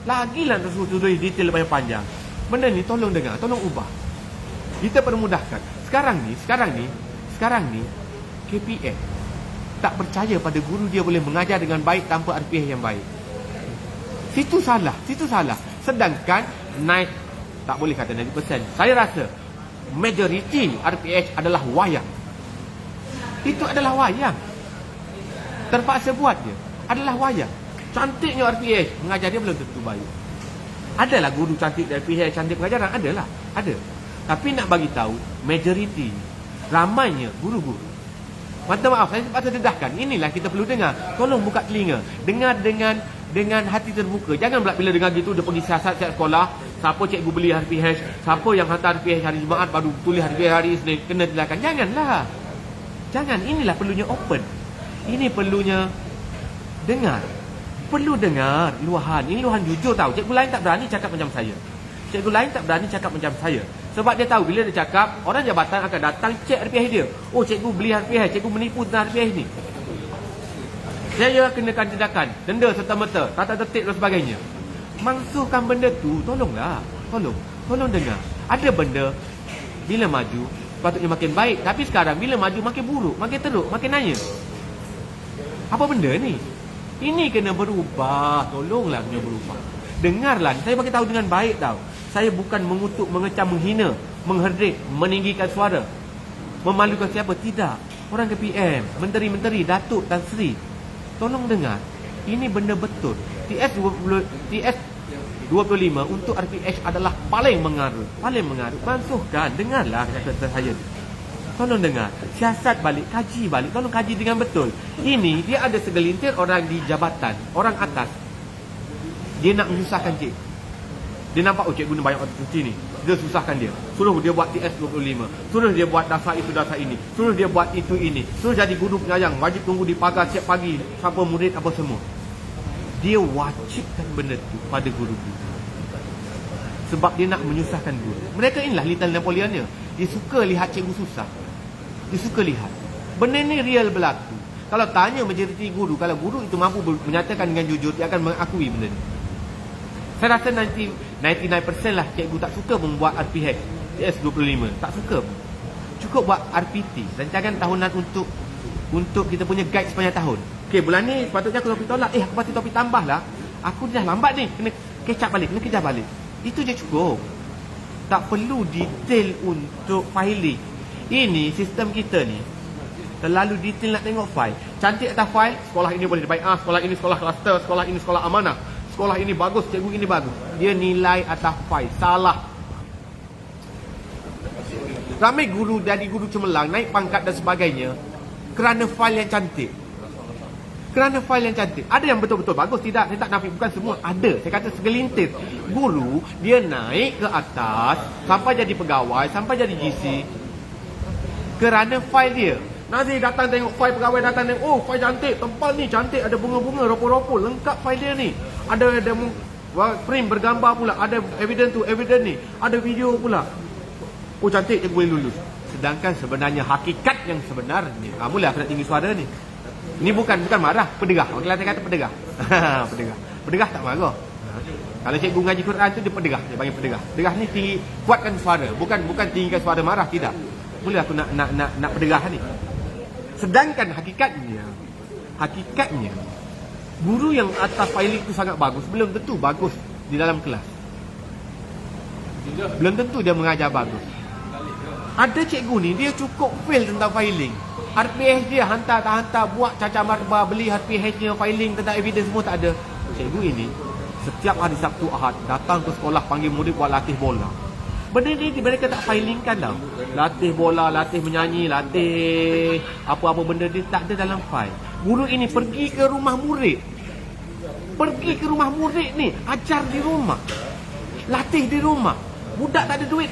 Lagilah tulis detail banyak panjang. Benda ni tolong dengar, tolong ubah. Kita permudahkan. Sekarang ni KPM tak percaya pada guru dia boleh mengajar dengan baik tanpa RPH yang baik. Situ salah. Sedangkan naik, tak boleh kata 90%. Saya rasa majoriti RPH adalah wayang. Itu adalah wayang. Terpaksa buat dia. Adalah wayang. Cantiknya RPH, mengajar dia belum tentu baik. Adalah guru cantik dari RPH, cantik pengajaran, adalah. Ada. Tapi nak bagi tahu, majoriti, ramainya guru-guru. Minta maaf, saya terpaksa dedahkan. Inilah kita perlu dengar. Tolong buka telinga. Dengar dengan hati terbuka. Jangan pula bila dengar gitu, dia pergi siasat sekolah. Siapa cikgu beli RPH, siapa yang hantar RPH hari Jumaat, baru tulis RPH hari Isnin, kena tilakan. Janganlah. Jangan, inilah perlunya open. Ini perlunya dengar. Perlu dengar luahan. Ini luahan jujur tahu. Cikgu lain tak berani cakap macam saya. Cikgu lain tak berani cakap macam saya. Sebab dia tahu bila dia cakap, orang jabatan akan datang cek RPH dia. Oh, cikgu beli RPH, cikgu menipu tentang RPH ni. Saya kenakan tindakan, denda serta-merta, tata tertib dan sebagainya. Mangsuhkan benda tu, tolonglah. Tolong dengar. Ada benda bila maju patutnya makin baik, tapi sekarang bila maju makin buruk, makin teruk, makin nanya. Apa benda ni? Ini kena berubah. Tolonglah kena berubah. Dengarlah, saya bagi tahu dengan baik tahu. Saya bukan mengutuk, mengecam, menghina, mengherdik, meninggikan suara, memalukan siapa, tidak. Orang KPM, menteri-menteri, datuk dan seri, tolong dengar. Ini benda betul. TS25 untuk RPH adalah paling mengaruh. Mansuhkan, dengarlah kata saya. Tolong dengar. Siasat balik, kaji balik. Tolong kaji dengan betul. Ini dia ada segelintir orang di jabatan, orang atas. Dia nak menyusahkan cikgu. Dia nampak, oh cikgu ni banyak orang cuci ni, dia susahkan dia. Suruh dia buat TS25. Suruh dia buat dasar itu, dasar ini. Suruh dia buat itu, ini. Suruh jadi guru penyayang, wajib tunggu di pagar setiap pagi, siapa murid apa semua. Dia wajibkan benda tu pada guru-guru. Sebab dia nak menyusahkan guru. Mereka inilah Little Napoleonnya. Dia suka lihat cikgu susah. Dia suka lihat. Benda ni real berlaku. Kalau tanya majoriti guru, kalau guru itu mampu menyatakan dengan jujur, dia akan mengakui benda ni. Saya rasa 99% lah cikgu tak suka membuat RPH TS25. Tak suka. Cukup buat RPT, rancangan tahunan untuk kita punya guide sepanjang tahun. Okey, bulan ni sepatutnya aku topik tolak. Aku pasti topik tambah lah. Aku dah lambat ni, kena catch up balik, kena kejar balik. Itu je cukup. Tak perlu detail untuk filing. Ini sistem kita ni terlalu detail nak tengok file. Cantik atas file, sekolah ini boleh dibaik. Sekolah ini sekolah kluster, sekolah ini sekolah amanah. Sekolah ini bagus, cikgu ini bagus. Dia nilai atas file. Salah. Ramai guru jadi guru cemerlang, naik pangkat dan sebagainya kerana file yang cantik. Ada yang betul-betul bagus, tidak. Saya tak nafi, bukan semua. Ada. Saya kata segelintir. Guru, dia naik ke atas sampai jadi pegawai, sampai jadi GC kerana file dia. Nazir datang tengok file pegawai, datang tengok, oh file cantik, tebal ni cantik, ada bunga-bunga, ropo-ropo, lengkap file dia ni. Ada print bergambar pula, ada evidence tu, evidence ni, ada video pula. Oh cantik, dia boleh lulus. Sedangkan sebenarnya hakikat yang sebenarnya, mula aku nak tinggi suara ni. Ini bukan marah, pedegah. Orang Kelantan kata pedegah. Pedegah tak marah. Kalau cikgu ngaji Quran tu dia pedegah, dia panggil pedegah. Pedegah ni tinggi, kuatkan suara, bukan tinggikan suara marah, tidak. Mula aku nak pedegah ni. Sedangkan hakikatnya guru yang atas filing tu sangat bagus, belum tentu bagus di dalam kelas. Belum tentu dia mengajar bagus. Ada cikgu ni dia cukup fail tentang filing. RPH dia hantar tak hantar, buat cacar marba, beli RPH-nya, filing tentang evidence semua tak ada. Cikgu ini setiap hari Sabtu Ahad datang ke sekolah panggil murid buat latih bola. Benda ni mereka tak filingkan tau. Latih bola, latih menyanyi, latih apa-apa benda dia tak ada dalam file. Guru ini pergi ke rumah murid. Ni, ajar di rumah. Latih di rumah. Budak tak ada duit,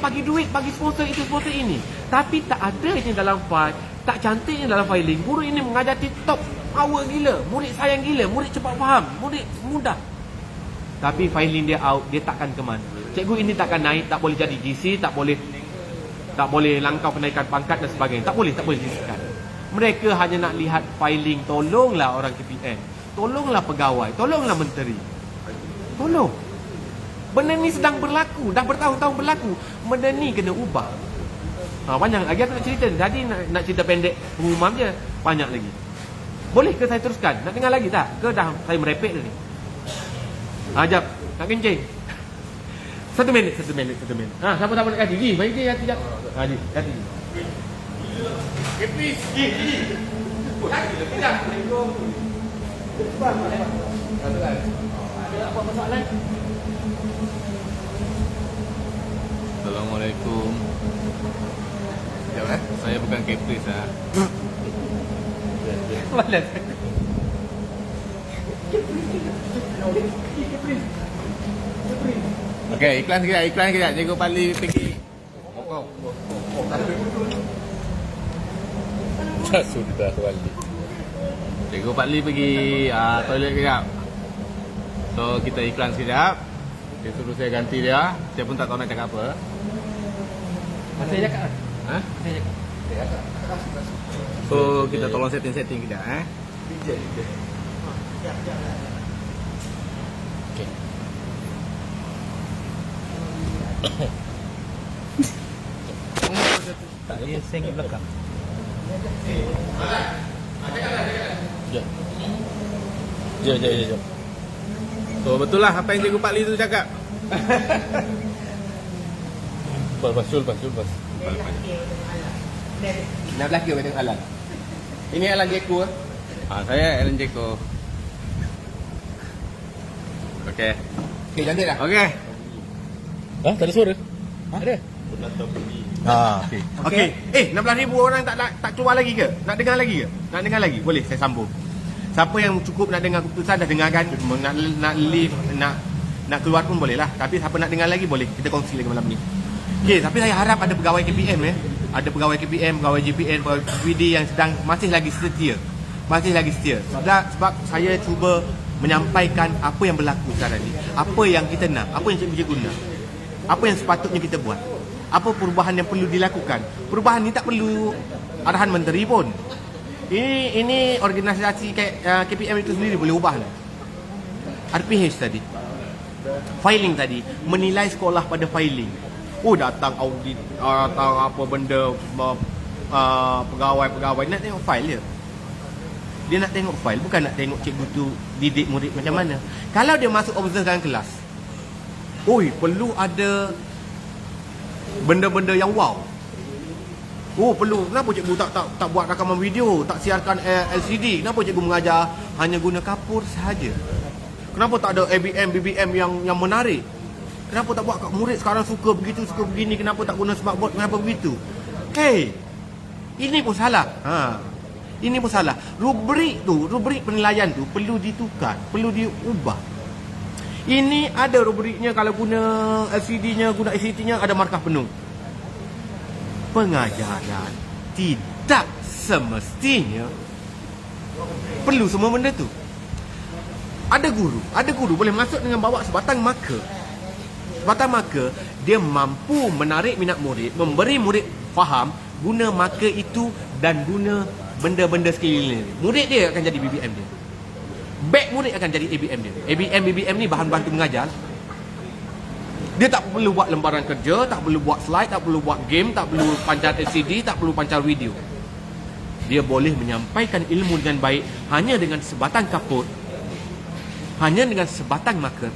bagi sponsor itu, sponsor ini. Tapi tak adanya dalam file, tak cantiknya dalam filing. Guru ini mengajar TikTok, power gila. Murid sayang gila, murid cepat faham, murid mudah. Tapi filing dia out, dia takkan ke mana. Cikgu ini takkan naik, tak boleh jadi GC, tak boleh langkah kenaikan pangkat dan sebagainya. Tak boleh disikan. Mereka hanya nak lihat filing. Tolonglah orang KPM, tolonglah pegawai, tolonglah menteri. Benda ni sedang berlaku, dah bertahun-tahun berlaku. Benda ni kena ubah. Banyak lagi aku nak cerita. Jadi nak cerita pendek pengumuman je. Banyak lagi. Boleh ke saya teruskan? Nak dengar lagi tak? Ke dah saya merepek dah ni? Jap, nak kencing. Satu minit. Siapa nak kasi? Gi, mari dia hati jap. Di, hati. Okay, please. Gi. Lagi lebih dah. Ada apa masalah? Assalamualaikum. Sekejap Saya bukan Caprice lah. Mana? Okey, iklan sekejap. Cikgu Pali pergi. Sudah Wali. Cikgu Pali pergi toilet sekejap. So kita iklan sekejap. Dia suruh saya ganti dia. Saya pun tak tahu nak cakap apa. Saya cakap. Ha? So kita tolong setting kejap Okay. Tak dia sengit belakang. Jom. So betul lah apa yang Cikgu Pak Lee tu cakap. Pas. Nak belaka dengan Alan. Ini Alan Jeko. Saya Alan Jeko. Okey. Okey, cantik dah. Okey. Tak ada suara? Ada. Okey. Okey. 16,000 orang tak keluar lagi ke? Nak dengar lagi ke? Nak dengar lagi? Boleh saya sambung. Siapa yang cukup nak dengar keputusan dah dengarkan. Nak leave, nak keluar pun boleh lah. Tapi siapa nak dengar lagi boleh. Kita kongsi lagi malam ni. Okey, tapi saya harap ada pegawai KPM Ada pegawai KPM, pegawai JPN, pegawai PD yang masih lagi setia. Sebab saya cuba menyampaikan apa yang berlaku sekarang ni. Apa yang kita nak, apa yang cikgu-cikgu nak. Apa yang sepatutnya kita buat. Apa perubahan yang perlu dilakukan. Perubahan ni tak perlu arahan menteri pun. Ini organisasi KPM itu sendiri boleh ubah. RPH tadi, filing tadi, menilai sekolah pada filing. Datang audit, datang apa benda, pegawai nak tengok file dia nak tengok file, bukan nak tengok cikgu tu didik murid macam mana. Kalau dia masuk observe dalam kelas, perlu ada benda-benda yang wow. Perlu. Kenapa cikgu tak buat rakaman video, tak siarkan LCD? Kenapa cikgu mengajar hanya guna kapur sahaja? Kenapa tak ada ABM, BBM yang menarik? Kenapa tak buat kat murid sekarang suka begitu, suka begini? Kenapa tak guna smartboard? Kenapa begitu? Ini pun salah. Ini pun salah. Rubrik penilaian tu perlu ditukar, perlu diubah. Ini ada rubriknya, kalau guna LCD-nya, guna ICT-nya ada markah penuh. Pengajaran tidak semestinya perlu semua benda tu. Ada guru boleh masuk dengan bawa sebatang marker. Dia mampu menarik minat murid, memberi murid faham, guna marker itu dan guna benda-benda sekeliling. Murid dia akan jadi BBM dia. Beg murid akan jadi ABM dia. ABM, BBM ni bahan bantu mengajar. Dia tak perlu buat lembaran kerja, tak perlu buat slide, tak perlu buat game, tak perlu pancar LCD, tak perlu pancar video. Dia boleh menyampaikan ilmu dengan baik hanya dengan sebatang kapur, hanya dengan sebatang marker.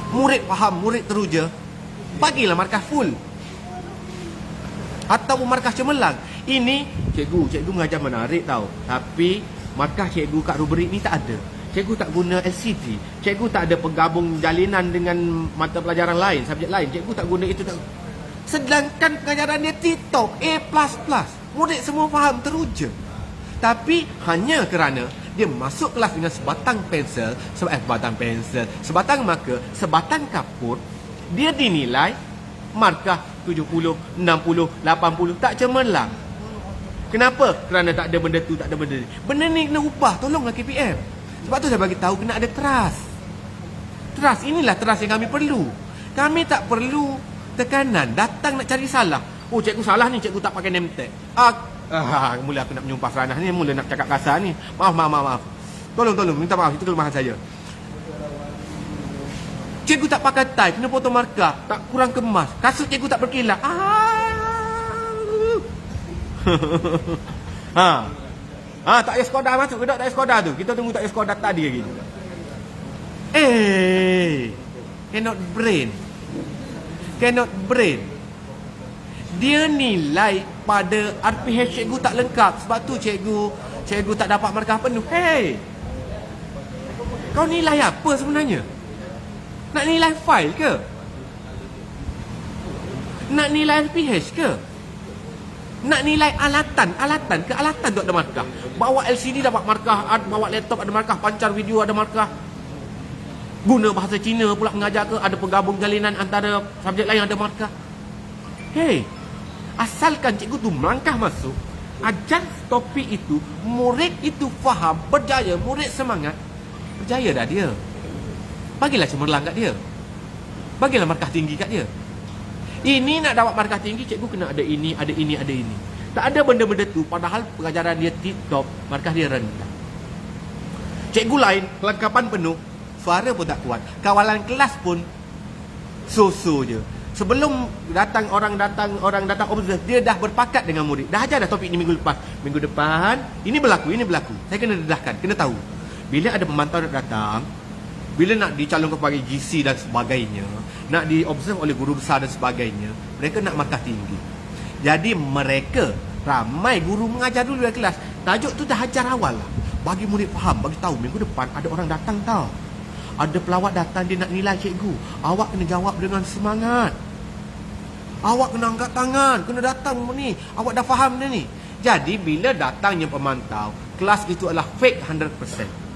Murid faham, murid teruja, bagilah markah full atau markah cemerlang. Ini cikgu mengajar menarik tau, tapi markah cikgu kat rubrik ni tak ada. Cikgu tak guna LCD, cikgu tak ada penggabung jalinan dengan mata pelajaran lain, subjek lain. Cikgu tak guna itu, sedangkan pengajaran dia TikTok A++. Murid semua faham, teruja. Tapi hanya kerana dia masuk kelas dengan sebatang pensel, sebatang marker, sebatang kapur, dia dinilai markah 70, 60, 80, tak cemerlang. Kenapa? Kerana tak ada benda tu, tak ada benda ni. Benda ni kena ubah, tolonglah KPM. Sebab tu saya bagi tahu kena ada trust. Inilah trust yang kami perlu. Kami tak perlu tekanan, datang nak cari salah. Cikgu salah ni, cikgu tak pakai name tag. Mula aku nak menyumpah seranah ni, mula nak cakap kasar ni. Maaf. Tolong, minta maaf, itu kelemahan saya. Cikgu tak pakai tie, kena potong markah, tak kurang kemas. Kasut cikgu tak berkilat. Tak payah Skoda masuk ke tak payah Skoda tu. Kita tunggu tak payah Skoda tadi lagi. Cannot brain. Dia nilai pada RPH cikgu tak lengkap. Sebab tu cikgu tak dapat markah penuh. Kau nilai apa sebenarnya? Nak nilai file ke? Nak nilai RPH ke? Nak nilai alatan ke? Alatan tu ada markah. Bawa LCD dapat markah, bawa laptop ada markah, pancar video ada markah. Guna bahasa Cina pula mengajar ke, ada penggabung jalinan antara subjek lain ada markah. Asalkan cikgu tu melangkah masuk, ajar topik itu, murid itu faham, berjaya, murid semangat, berjaya dah dia. Bagilah cemerlang kat dia. Bagilah markah tinggi kat dia. Ini nak dapat markah tinggi, cikgu kena ada ini, ada ini, ada ini. Tak ada benda-benda tu, padahal pengajaran dia tip-top, markah dia rendah. Cikgu lain, kelengkapan penuh, suara pun tak kuat. Kawalan kelas pun so-so je. Sebelum orang datang observe, dia dah berpakat dengan murid. Dah ajar dah topik ni minggu lepas. Minggu depan, ini berlaku. Saya kena dedahkan, kena tahu. Bila ada pemantau nak datang, bila nak dicalonkan sebagai GC dan sebagainya, nak diobserve oleh guru besar dan sebagainya, mereka nak markah tinggi. Jadi mereka, ramai guru mengajar dulu dalam kelas. Tajuk tu dah ajar awal lah. Bagi murid faham, bagi tahu minggu depan ada orang datang tau. Ada pelawat datang, dia nak nilai cikgu. Awak kena jawab dengan semangat. Awak kena angkat tangan, kena datang ni. Awak dah faham dah ni. Jadi bila datangnya pemantau, kelas itu adalah fake 100%.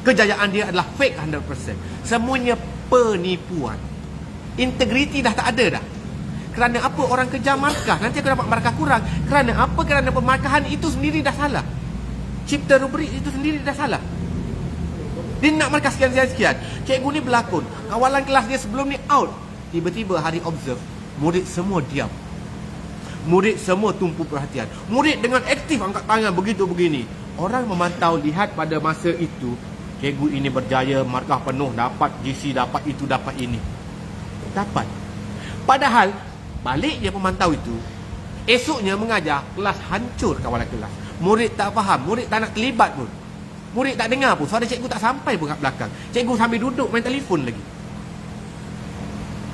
Kejayaan dia adalah fake 100%. Semuanya penipuan. Integriti dah tak ada dah. Kerana apa orang kejar markah? Nanti aku dapat markah kurang. Kerana apa? Kerana pemarkahan itu sendiri dah salah. Cipta rubrik itu sendiri dah salah. Dia nak markah sekian. Cikgu ni berlakon, kawalan kelas dia sebelum ni out. Tiba-tiba hari observe, murid semua diam. Murid semua tumpu perhatian. Murid dengan aktif angkat tangan begitu begini. Orang memantau lihat pada masa itu, cikgu ini berjaya, markah penuh, dapat GC, dapat itu, dapat ini. Dapat. Padahal balik dia pemantau itu, esoknya mengajar, kelas hancur kawalan kelas. Murid tak faham, murid tak nak terlibat pun. Murid tak dengar pun, suara cikgu tak sampai pun kat belakang. Cikgu sambil duduk main telefon lagi.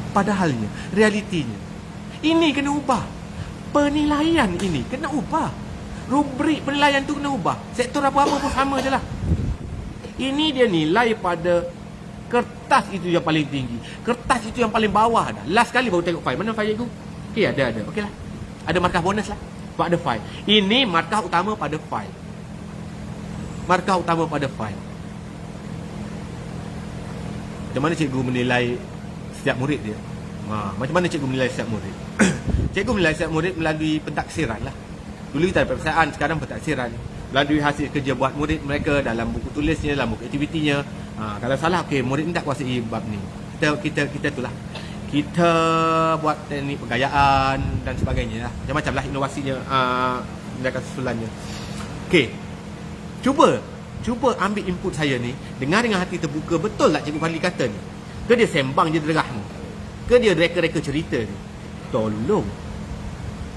Padahalnya, realitinya, ini kena ubah. Penilaian ini kena ubah. Rubrik penilaian tu kena ubah. Sektor apa-apa pun sama je lah. Ini dia nilai pada kertas itu yang paling tinggi. Kertas itu yang paling bawah dah. Last kali baru tengok file. Mana file cikgu? Okey, ada. Okey lah. Ada markah bonus lah. Sebab ada file. Ini markah utama pada file. Markah utama pada file. Macam mana cikgu menilai setiap murid dia? Macam mana cikgu menilai setiap murid? Cikgu menilai setiap murid melalui pentaksiran lah. Dulu kita ada peperiksaan, sekarang pentaksiran. Melalui hasil kerja buat murid mereka dalam buku tulisnya, dalam buku aktivitinya. Kalau salah, okey, murid ni tak kuasai bab ni. Kita itulah. Kita buat teknik penggayaan dan sebagainya lah. Macam-macam lah inovasinya, tindakan susulannya. Okey. Cuba ambil input saya ni, dengar dengan hati terbuka. Betul tak Cikgu Fadli kata ni? Ke dia sembang je derah ni? Ke dia reka-reka cerita ni? Tolong.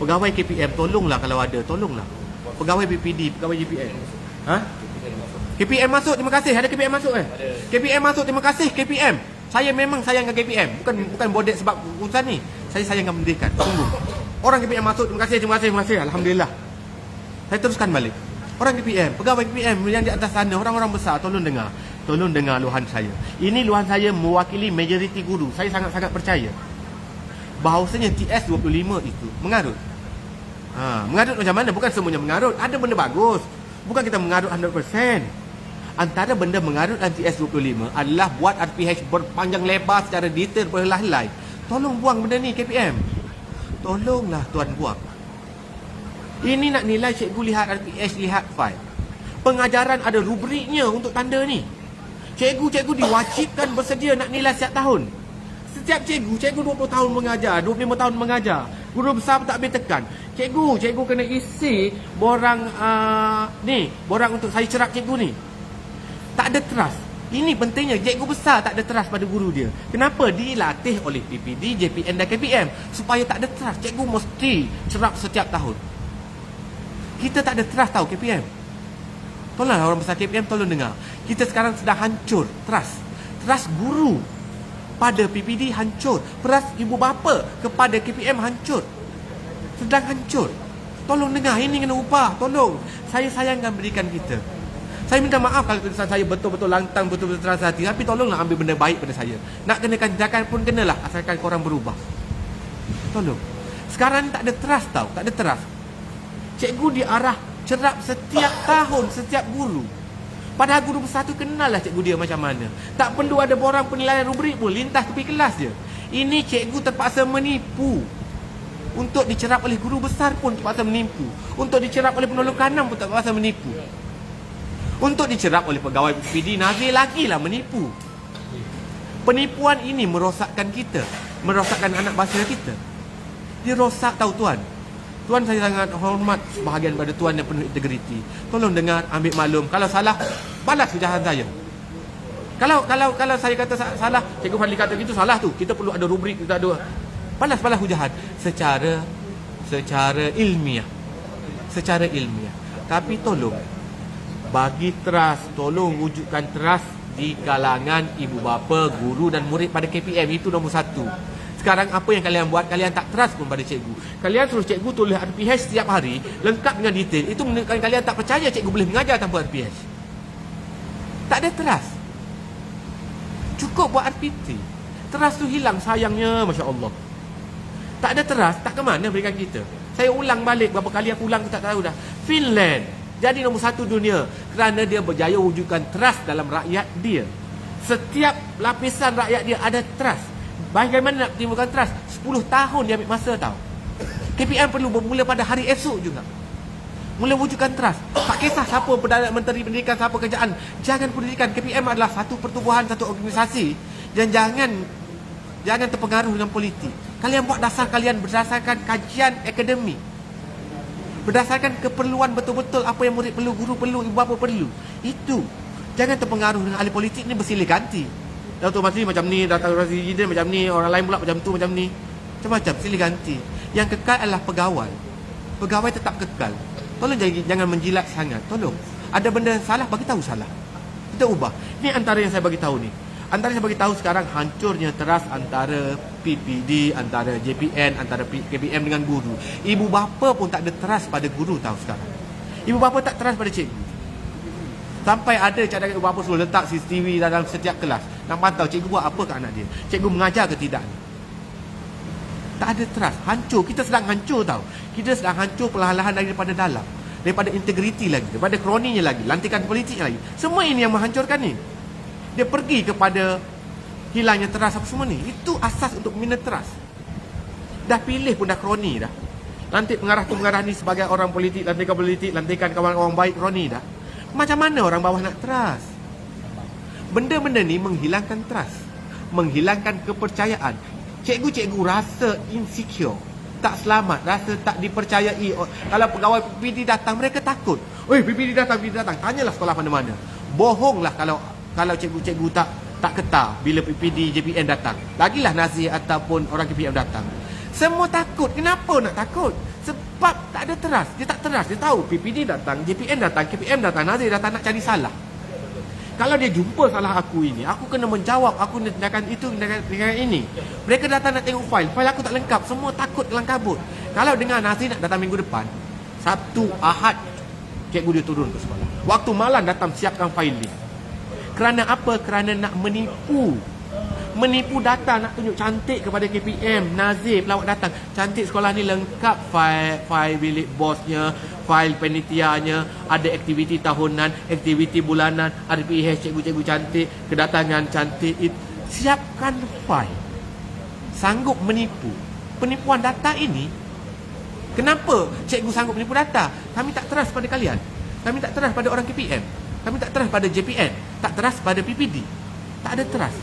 Pegawai KPM, tolonglah kalau ada, tolonglah. Pegawai BPD, pegawai JPM. KPM masuk, terima kasih. Ada KPM masuk kan? KPM masuk, terima kasih KPM. Saya memang sayangkan KPM. Bukan bodek sebab urusan ni. Saya sayangkan pendidikan. Tunggu. Orang KPM masuk, terima kasih. Alhamdulillah. Saya teruskan balik. Orang KPM, pegawai KPM yang di atas sana, orang-orang besar, tolong dengar. Tolong dengar luahan saya. Ini luahan saya mewakili majoriti guru. Saya sangat-sangat percaya bahawasanya TS25 itu mengarut. Mengarut macam mana? Bukan semuanya mengarut. Ada benda bagus. Bukan kita mengarut 100%. Antara benda mengarut dan TS25 adalah buat RPH berpanjang lebar secara detail berhelai-helai. Tolong buang benda ni KPM. Tolonglah tuan buang. Ini nak nilai cikgu lihat RPH, lihat file. Pengajaran ada rubriknya untuk tanda ni. Cikgu diwajibkan bersedia nak nilai setiap tahun. Setiap cikgu 20 tahun mengajar, 25 tahun mengajar. Guru besar tak boleh tekan. Cikgu kena isi borang borang untuk saya cerap cikgu ni. Tak ada trust. Ini pentingnya. Cikgu besar tak ada trust pada guru dia. Kenapa? Dilatih oleh PPD, JPN dan KPM. Supaya tak ada trust, cikgu mesti cerap setiap tahun. Kita tak ada trust tahu KPM. Tolonglah orang besar KPM, tolong dengar. Kita sekarang sedang hancur trust. Trust guru pada PPD hancur. Trust ibu bapa kepada KPM hancur. Sedang hancur. Tolong dengar, ini kena ubah. Tolong. Saya sayangkan pendidikan kita. Saya minta maaf kalau tulisan saya betul-betul lantang, betul-betul terasa hati. Tapi tolonglah ambil benda baik pada saya. Nak kenakan tindakan pun kenalah, asalkan korang berubah. Tolong. Sekarang ni tak ada trust tau. Tak ada trust. Cikgu diarah cerap setiap tahun, setiap guru. Padahal guru besar tu kenal lah cikgu dia macam mana. Tak perlu ada borang penilaian rubrik pun, lintas tepi kelas je. Ini cikgu terpaksa menipu. Untuk dicerap oleh guru besar pun terpaksa menipu. Untuk dicerap oleh penolong kanan pun terpaksa menipu. Untuk dicerap oleh pegawai PPD, Nazir lagilah menipu. Penipuan ini merosakkan kita, merosakkan anak bangsa kita. Dia rosak tahu tuan. Tuan, saya sangat hormat sebahagian pada tuan yang penuh integriti. Tolong dengar, ambil maklum. Kalau salah, balas hujahan saya. Kalau saya kata salah, Cikgu Fadli kata gitu, salah tu. Kita perlu ada rubrik, kita ada balas hujahan secara ilmiah. Secara ilmiah. Tapi tolong bagi trust, tolong wujudkan trust di kalangan ibu bapa, guru dan murid pada KPM. Itu nombor satu. Sekarang apa yang kalian buat, kalian tak trust pun pada cikgu. Kalian suruh cikgu tulis RPH setiap hari, lengkap dengan detail. Itu menunjukkan kalian tak percaya cikgu boleh mengajar tanpa RPH. Tak ada trust. Cukup buat RPT. Trust tu hilang sayangnya, Masya Allah. Tak ada trust, tak ke mana berikan kita. Saya ulang balik, berapa kali aku ulang aku tak tahu dah. Finland jadi nombor satu dunia kerana dia berjaya wujudkan trust dalam rakyat dia. Setiap lapisan rakyat dia ada trust. Bagaimana nak timbulkan trust? 10 tahun dia ambil masa tau. KPM perlu bermula pada hari esok juga. Mula wujudkan trust. Tak kisah siapa Perdana Menteri Pendidikan, siapa kerjaan. Jangan pendidikan. KPM adalah satu pertubuhan, satu organisasi. Dan jangan terpengaruh dengan politik. Kalian buat dasar kalian berdasarkan kajian akademik. Berdasarkan keperluan betul-betul apa yang murid perlu, guru perlu, ibu bapa perlu. Itu. Jangan terpengaruh dengan ahli politik ni bersilih ganti. Datuk Masri macam ni, Datuk Presiden macam ni, orang lain pula macam tu, macam ni. Macam-macam, silih ganti. Yang kekal adalah pegawai. Pegawai tetap kekal. Tolong jangan menjilat sangat. Tolong. Ada benda yang salah, bagi tahu salah. Kita ubah. Ini antara yang saya bagi tahu ni. Antara yang saya bagi tahu sekarang hancurnya trust antara PPD, antara JPN, antara KPM dengan guru. Ibu bapa pun tak ada trust pada guru tahu sekarang. Ibu bapa tak trust pada cikgu. Sampai ada cadangan ibu bapa suruh letak CCTV dalam setiap kelas. Nak pantau cikgu buat apa ke anak dia. Cikgu mengajar ke tidak. Tak ada trust. Hancur. Kita sedang hancur tahu. Kita sedang hancur perlahan-lahan daripada dalam. Daripada integriti lagi. Daripada kroninya lagi. Lantikan politik lagi. Semua ini yang menghancurkan ni. Dia pergi kepada hilangnya trust apa semua ni. Itu asas untuk membina trust. Dah pilih pun dah kroni dah. Lantik pengarah tu pengarah ni sebagai orang politik, lantikan politik, lantikan kawan-kawan baik kroni dah. Macam mana orang bawah nak trust? Benda-benda ni menghilangkan trust. Menghilangkan kepercayaan. Cikgu-cikgu rasa insecure. Tak selamat, rasa tak dipercayai. Kalau pegawai PPD datang, mereka takut. Oi, PPD datang. Tanyalah sekolah mana-mana. Bohonglah kalau cikgu-cikgu tak ketar bila PPD, JPN datang. Lagilah Nazir ataupun orang KPM datang. Semua takut. Kenapa nak takut? Sebab tak ada trust. Dia tak trust. Dia tahu PPD datang, JPN datang, KPM datang, Nazir datang nak cari salah. Kalau dia jumpa salah aku ini, aku kena menjawab, aku nak tindakan itu, tindakan ini. Mereka datang nak tengok file aku tak lengkap. Semua takut kelang kabut. Kalau dengar Nazir nak datang minggu depan, Sabtu, Ahad, cikgu dia turun ke sekolah. Waktu malam datang siapkan filing. Kerana apa? Kerana nak menipu. Menipu data, nak tunjuk cantik kepada KPM, Nazir, pelawak datang. Cantik sekolah ni lengkap file bilik bosnya, file penitianya, ada aktiviti tahunan, aktiviti bulanan, RPH cikgu-cikgu cantik, kedatangan cantik. Siapkan file. Sanggup menipu. Penipuan data ini, kenapa cikgu sanggup menipu data? Kami tak trust pada kalian. Kami tak trust pada orang KPM. Kami tak trust pada JPN. Tak trust pada PPD. Tak ada trust.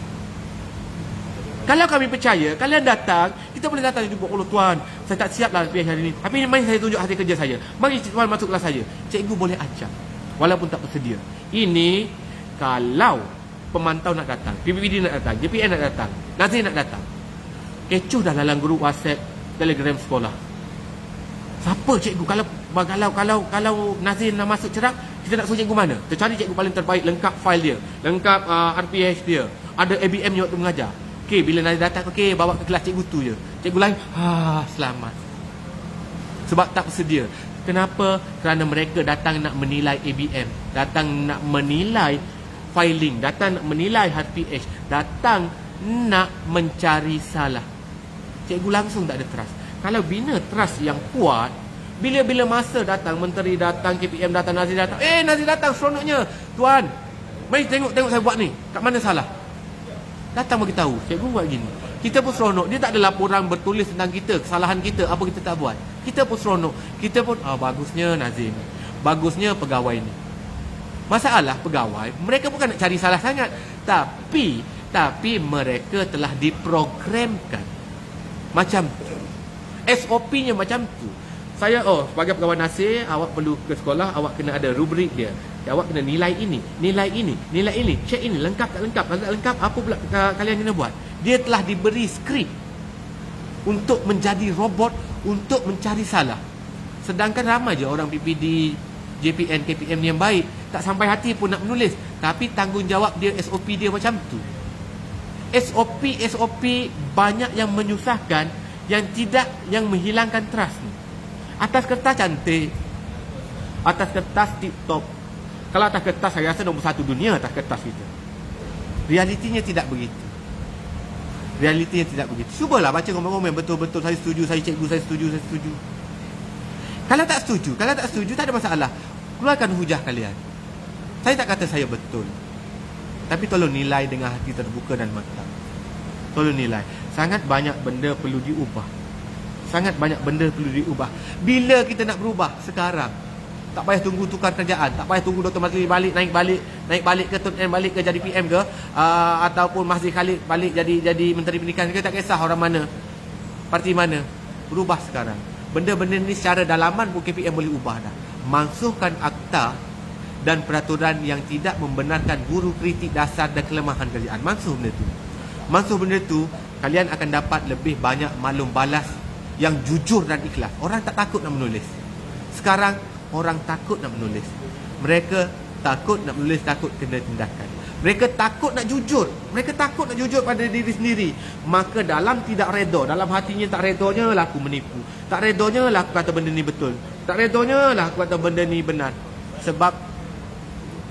Kalau kami percaya, kalian datang, kita boleh datang jumpa, oh tuan, saya tak siap lah RPH hari ni. Tapi mari saya tunjuk hasil kerja saya. Mari tuan masuk kelas saya. Cikgu boleh ajar. Walaupun tak bersedia. Ini, kalau pemantau nak datang, PPPD nak datang, JPN nak datang, Nazir nak datang. Kecoh dah dalam grup WhatsApp, Telegram sekolah. Siapa cikgu? Kalau Nazir nak masuk cerang, kita nak suruh cikgu mana? Kita cari cikgu paling terbaik, lengkap file dia, lengkap RPH dia, ada ABM nya waktu mengajar. Okey, bila Nazir datang, okey, bawa ke kelas cikgu tu je. Cikgu lain, selamat. Sebab tak bersedia. Kenapa? Kerana mereka datang nak menilai ABM, datang nak menilai filing, datang nak menilai RPH, datang nak mencari salah. Cikgu langsung tak ada trust. Kalau bina trust yang kuat, bila masa datang, menteri datang, KPM datang, Nazir datang, Nazir datang, seronoknya, tuan, mari tengok saya buat ni, kat mana salah. Datang bagi tahu, cikgu buat gini. Kita pun seronok. Dia tak ada laporan bertulis tentang kita, kesalahan kita, apa kita tak buat. Kita pun seronok. Kita pun, bagusnya Nazir ni, bagusnya pegawai ni. Masalah pegawai, mereka bukan nak cari salah sangat, tapi mereka telah diprogramkan macam tu. SOP-nya macam tu. Saya, sebagai pegawai Nazir, awak perlu ke sekolah, awak kena ada rubrik dia. Awak kena nilai ini, cek ini, lengkap tak lengkap, tak lengkap, apa pula kalian kena buat. Dia telah diberi skrip untuk menjadi robot, untuk mencari salah. Sedangkan ramai je orang PPD, JPN, KPM yang baik, tak sampai hati pun nak menulis, tapi tanggungjawab dia, SOP dia macam tu. SOP banyak yang menyusahkan, yang menghilangkan trust ni. Atas kertas cantik, atas kertas tip-top. Kalau atas kertas, saya rasa nombor 1 dunia atas kertas kita. Realitinya tidak begitu. Cubalah baca komen-komen, betul-betul saya setuju, saya cikgu, saya setuju. Kalau tak setuju, tak ada masalah. Keluarkan hujah kalian. Saya tak kata saya betul, tapi tolong nilai dengan hati terbuka dan matang. Tolong nilai. Sangat banyak benda perlu diubah. Bila kita nak berubah? Sekarang. Tak payah tunggu tukar kerjaan, tak payah tunggu Dr. Mazli naik balik ke Tun N, balik ke jadi PM ke, ataupun Mazli Khalid balik jadi Menteri Pendidikan ke, tak kisah orang mana, parti mana. Berubah sekarang. Benda-benda ni secara dalaman pun KPM boleh ubah dah. Mansuhkan akta dan peraturan yang tidak membenarkan guru kritik dasar dan kelemahan kerjaan. Mansuh benda tu, kalian akan dapat lebih banyak maklum balas yang jujur dan ikhlas. Orang tak takut nak menulis. Sekarang orang takut nak menulis. Mereka takut nak menulis, takut kena tindakan. Mereka takut nak jujur pada diri sendiri. Maka dalam tidak redha, dalam hatinya tak redanya lah aku menipu, tak redanya lah aku kata benda ni betul, tak redanya lah aku kata benda ni benar. Sebab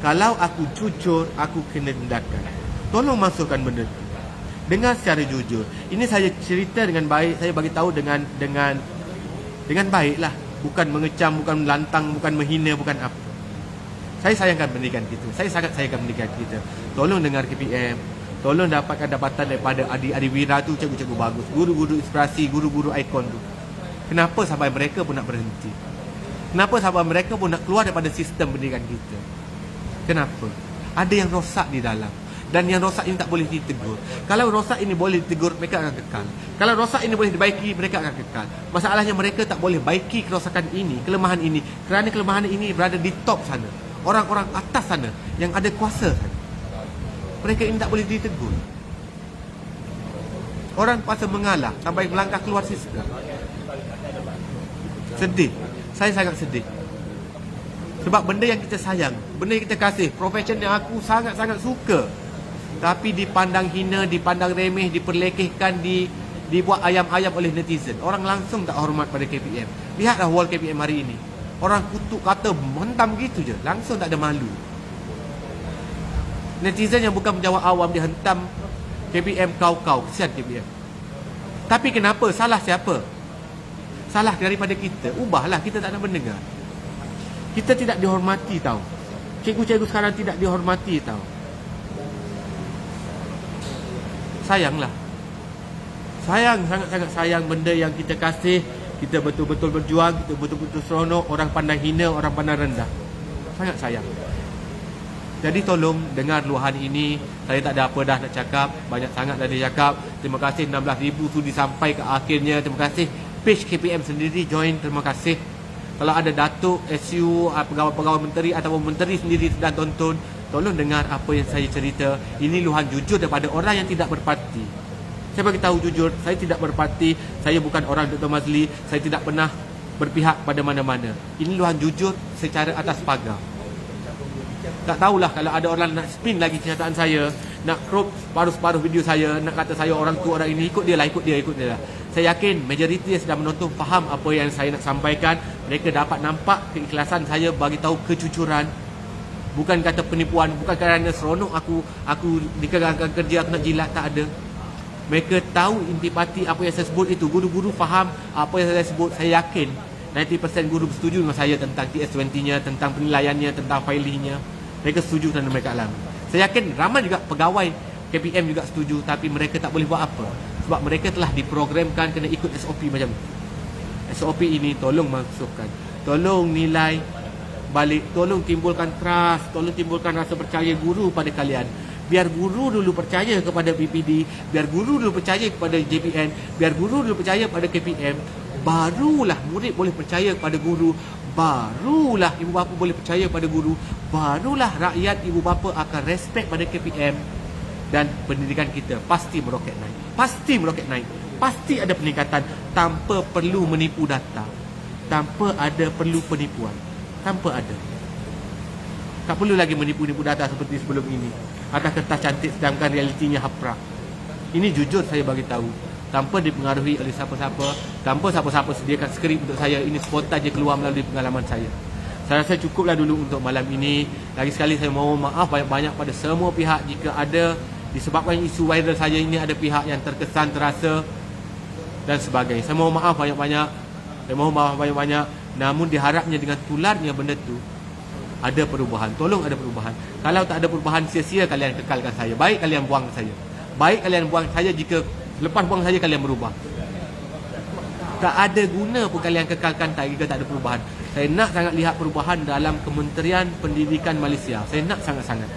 kalau aku jujur, aku kena tindakan. Tolong masukkan benda tu dengan secara jujur. Ini saya cerita dengan baik, saya bagi tahu dengan baiklah. Bukan mengecam, bukan melantang, bukan menghina, bukan apa. Saya sayangkan pendidikan kita. Saya sangat sayangkan pendidikan kita. Tolong dengar KPM. Tolong dapatkan dapatan daripada adik-adik wira tu, cikgu-cikgu bagus, guru-guru inspirasi, guru-guru ikon tu. Kenapa sampai mereka pun nak berhenti? Kenapa sampai mereka pun nak keluar daripada sistem pendidikan kita? Kenapa? Ada yang rosak di dalam. Dan yang rosak ini tak boleh ditegur. Kalau rosak ini boleh ditegur, mereka akan kekal. Kalau rosak ini boleh dibaiki, mereka akan kekal. Masalahnya mereka tak boleh baiki kerosakan ini, kelemahan ini, kerana kelemahan ini berada di top sana, orang-orang atas sana, yang ada kuasa sana. Mereka ini tak boleh ditegur. Orang kuasa mengalah sampai melangkah keluar sistem. Sedih. Saya sangat sedih. Sebab benda yang kita sayang, benda yang kita kasih, profession yang aku sangat-sangat suka, tapi dipandang hina, dipandang remeh, diperlekehkan, dibuat ayam-ayam oleh netizen. Orang langsung tak hormat pada KPM. Lihatlah wall KPM hari ini. Orang kutuk kata hentam gitu je, langsung tak ada malu. Netizen yang bukan menjawab awam, dia hentam KPM kau-kau. Kesian KPM. Tapi kenapa? Salah siapa? Salah daripada kita. Ubahlah, kita tak nak mendengar. Kita tidak dihormati tau. Cikgu-cikgu sekarang tidak dihormati tau. Sayanglah. Sangat-sangat sayang benda yang kita kasih. Kita betul-betul berjuang, kita betul-betul seronok, orang pandang hina, orang pandang rendah. Sangat sayang. Jadi tolong dengar luahan ini. Saya tak ada apa dah nak cakap, banyak sangat dah dia cakap. Terima kasih 16,000 sudi sampai ke akhirnya. Terima kasih page KPM sendiri join, terima kasih. Kalau ada datuk, SU, pegawai-pegawai menteri ataupun menteri sendiri sedang tonton, tolong dengar apa yang saya cerita. Ini luahan jujur daripada orang yang tidak berparti. Saya bagi tahu jujur, saya tidak berparti, saya bukan orang Dr. Mazli, saya tidak pernah berpihak pada mana-mana. Ini luahan jujur secara atas pagar. Tak tahulah kalau ada orang nak spin lagi kenyataan saya, nak crop paruh-paruh video saya, nak kata saya orang tu orang ini, ikut dia lah. Saya yakin majoriti yang sedang menonton faham apa yang saya nak sampaikan. Mereka dapat nampak keikhlasan saya bagi tahu kejujuran. Bukan kata penipuan, bukan kerana seronok aku dikerjakan kerja, aku nak jilat, tak ada. Mereka tahu intipati apa yang saya sebut itu. Guru-guru faham apa yang saya sebut. Saya yakin 90% guru bersetuju dengan saya tentang TS20-nya, tentang penilaiannya, tentang filingnya. Mereka setuju kerana mereka alami. Saya yakin ramai juga pegawai KPM juga setuju, tapi mereka tak boleh buat apa. Sebab mereka telah diprogramkan kena ikut SOP macam tu. SOP ini tolong masukkan, tolong nilai balik, tolong timbulkan trust, tolong timbulkan rasa percaya guru pada kalian. Biar guru dulu percaya kepada PPD, biar guru dulu percaya kepada JPN, biar guru dulu percaya pada KPM, barulah murid boleh percaya pada guru, barulah ibu bapa boleh percaya pada guru, barulah rakyat ibu bapa akan respect pada KPM, dan pendidikan kita pasti meroket naik. Pasti meroket naik. Pasti ada peningkatan tanpa perlu menipu data, tanpa ada perlu penipuan, tanpa ada. Tak perlu lagi menipu-nipu data seperti sebelum ini. Atas kertas cantik sedangkan realitinya haprak. Ini jujur saya bagi tahu, tanpa dipengaruhi oleh siapa-siapa, tanpa siapa-siapa sediakan skrip untuk saya. Ini spontan je keluar melalui pengalaman saya. Saya rasa cukuplah dulu untuk malam ini. Lagi sekali saya mohon maaf banyak-banyak pada semua pihak jika ada disebabkan isu viral saya ini ada pihak yang terkesan, terasa dan sebagainya. Saya mohon maaf banyak-banyak. Namun diharapnya dengan tularnya benda tu ada perubahan. Tolong ada perubahan. Kalau tak ada perubahan, sia-sia kalian kekalkan saya. Baik kalian buang saya. Baik kalian buang saya jika lepas buang saya kalian berubah. Tak ada guna pun kalian kekalkan tak jika tak ada perubahan. Saya nak sangat lihat perubahan dalam Kementerian Pendidikan Malaysia. Saya nak sangat-sangat.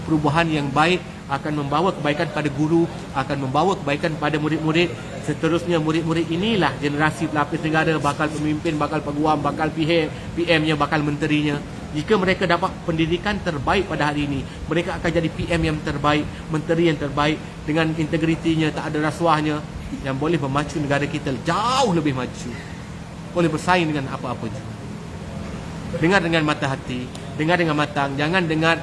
Perubahan yang baik akan membawa kebaikan pada guru, akan membawa kebaikan pada murid-murid. Seterusnya murid-murid inilah generasi pelapis negara, bakal pemimpin, bakal peguam, bakal PM-nya, bakal menterinya. Jika mereka dapat pendidikan terbaik pada hari ini, mereka akan jadi PM yang terbaik, menteri yang terbaik, dengan integritinya, tak ada rasuahnya, yang boleh memacu negara kita jauh lebih maju, boleh bersaing dengan apa-apa juga. Dengar dengan mata hati, dengar dengan matang. Jangan dengar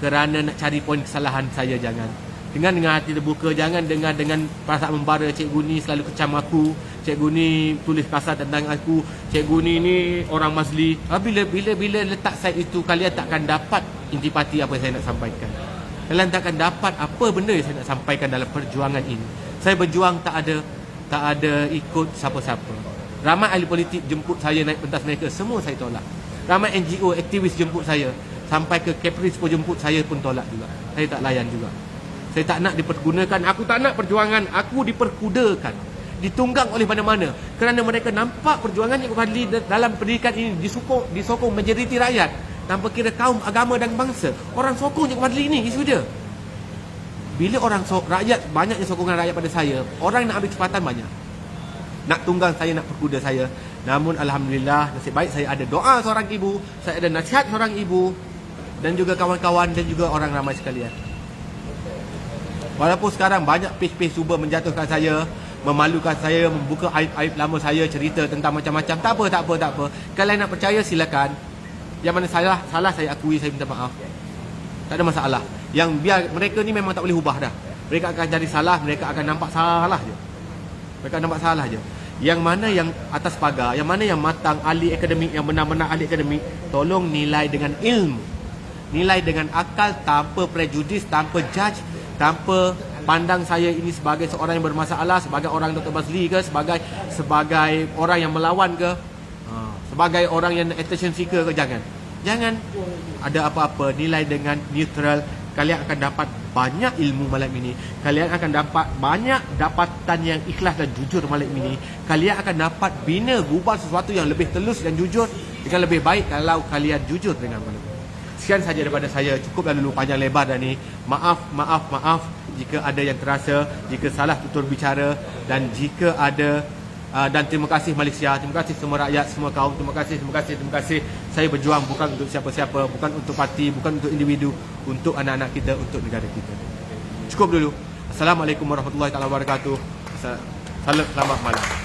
kerana nak cari poin kesalahan saya, jangan. Dengar dengan hati terbuka, jangan dengar dengan perasaan membara. Cikgu ni selalu kecam aku, cikgu ni tulis kasar tentang aku, cikgu ni orang Mazli. Bila letak side itu, kalian takkan dapat intipati apa yang saya nak sampaikan. Kalian takkan dapat apa benda yang saya nak sampaikan dalam perjuangan ini. Saya berjuang tak ada ikut siapa-siapa. Ramai ahli politik jemput saya naik pentas mereka, semua saya tolak. Ramai NGO aktivis jemput saya, sampai ke Caprice pun jemput saya pun tolak juga. Saya tak layan juga. Saya tak nak dipergunakan. Aku tak nak perjuangan aku diperkudakan, ditunggang oleh mana-mana. Kerana mereka nampak perjuangan Cikgu Fadli dalam pendidikan ini disokong majoriti rakyat, tanpa kira kaum, agama dan bangsa. Orang sokong Cikgu Fadli ini, isu dia. Bila orang rakyat, banyaknya sokongan rakyat pada saya, orang nak ambil kesempatan banyak, nak tunggang saya, nak perkuda saya. Namun alhamdulillah, nasib baik saya ada doa seorang ibu, saya ada nasihat seorang ibu, dan juga kawan-kawan dan juga orang ramai sekalian. Walaupun sekarang banyak page-page cuba menjatuhkan saya, memalukan saya, membuka aib-aib lama saya, cerita tentang macam-macam. Tak apa. Kalian nak percaya silakan. Yang mana salah saya akui, saya minta maaf. Tak ada masalah. Yang biar mereka ni memang tak boleh ubah dah. Mereka akan cari salah, mereka akan nampak salah je. Yang mana yang atas pagar, yang mana yang matang, ahli akademik, yang benar-benar ahli akademik, tolong nilai dengan ilmu. Nilai dengan akal, tanpa prejudis, tanpa judge, tanpa pandang saya ini sebagai seorang yang bermasalah, sebagai orang Dr. Mazli ke, sebagai orang yang melawan ke, sebagai orang yang attention seeker ke. Jangan ada apa-apa. Nilai dengan neutral. Kalian akan dapat banyak ilmu malam ini. Kalian akan dapat banyak dapatan yang ikhlas dan jujur malam ini. Kalian akan dapat bina gubal sesuatu yang lebih telus dan jujur dengan lebih baik kalau kalian jujur dengan malam ini. Sekian saja daripada saya. Cukuplah dulu panjang lebar dah ni. Maaf jika ada yang terasa, jika salah tutur bicara, dan jika ada Dan terima kasih Malaysia, terima kasih semua rakyat, semua kaum, terima kasih. Saya berjuang bukan untuk siapa-siapa, bukan untuk parti, bukan untuk individu, untuk anak-anak kita, untuk negara kita. Cukup dulu. Assalamualaikum warahmatullahi wabarakatuh. Selamat malam.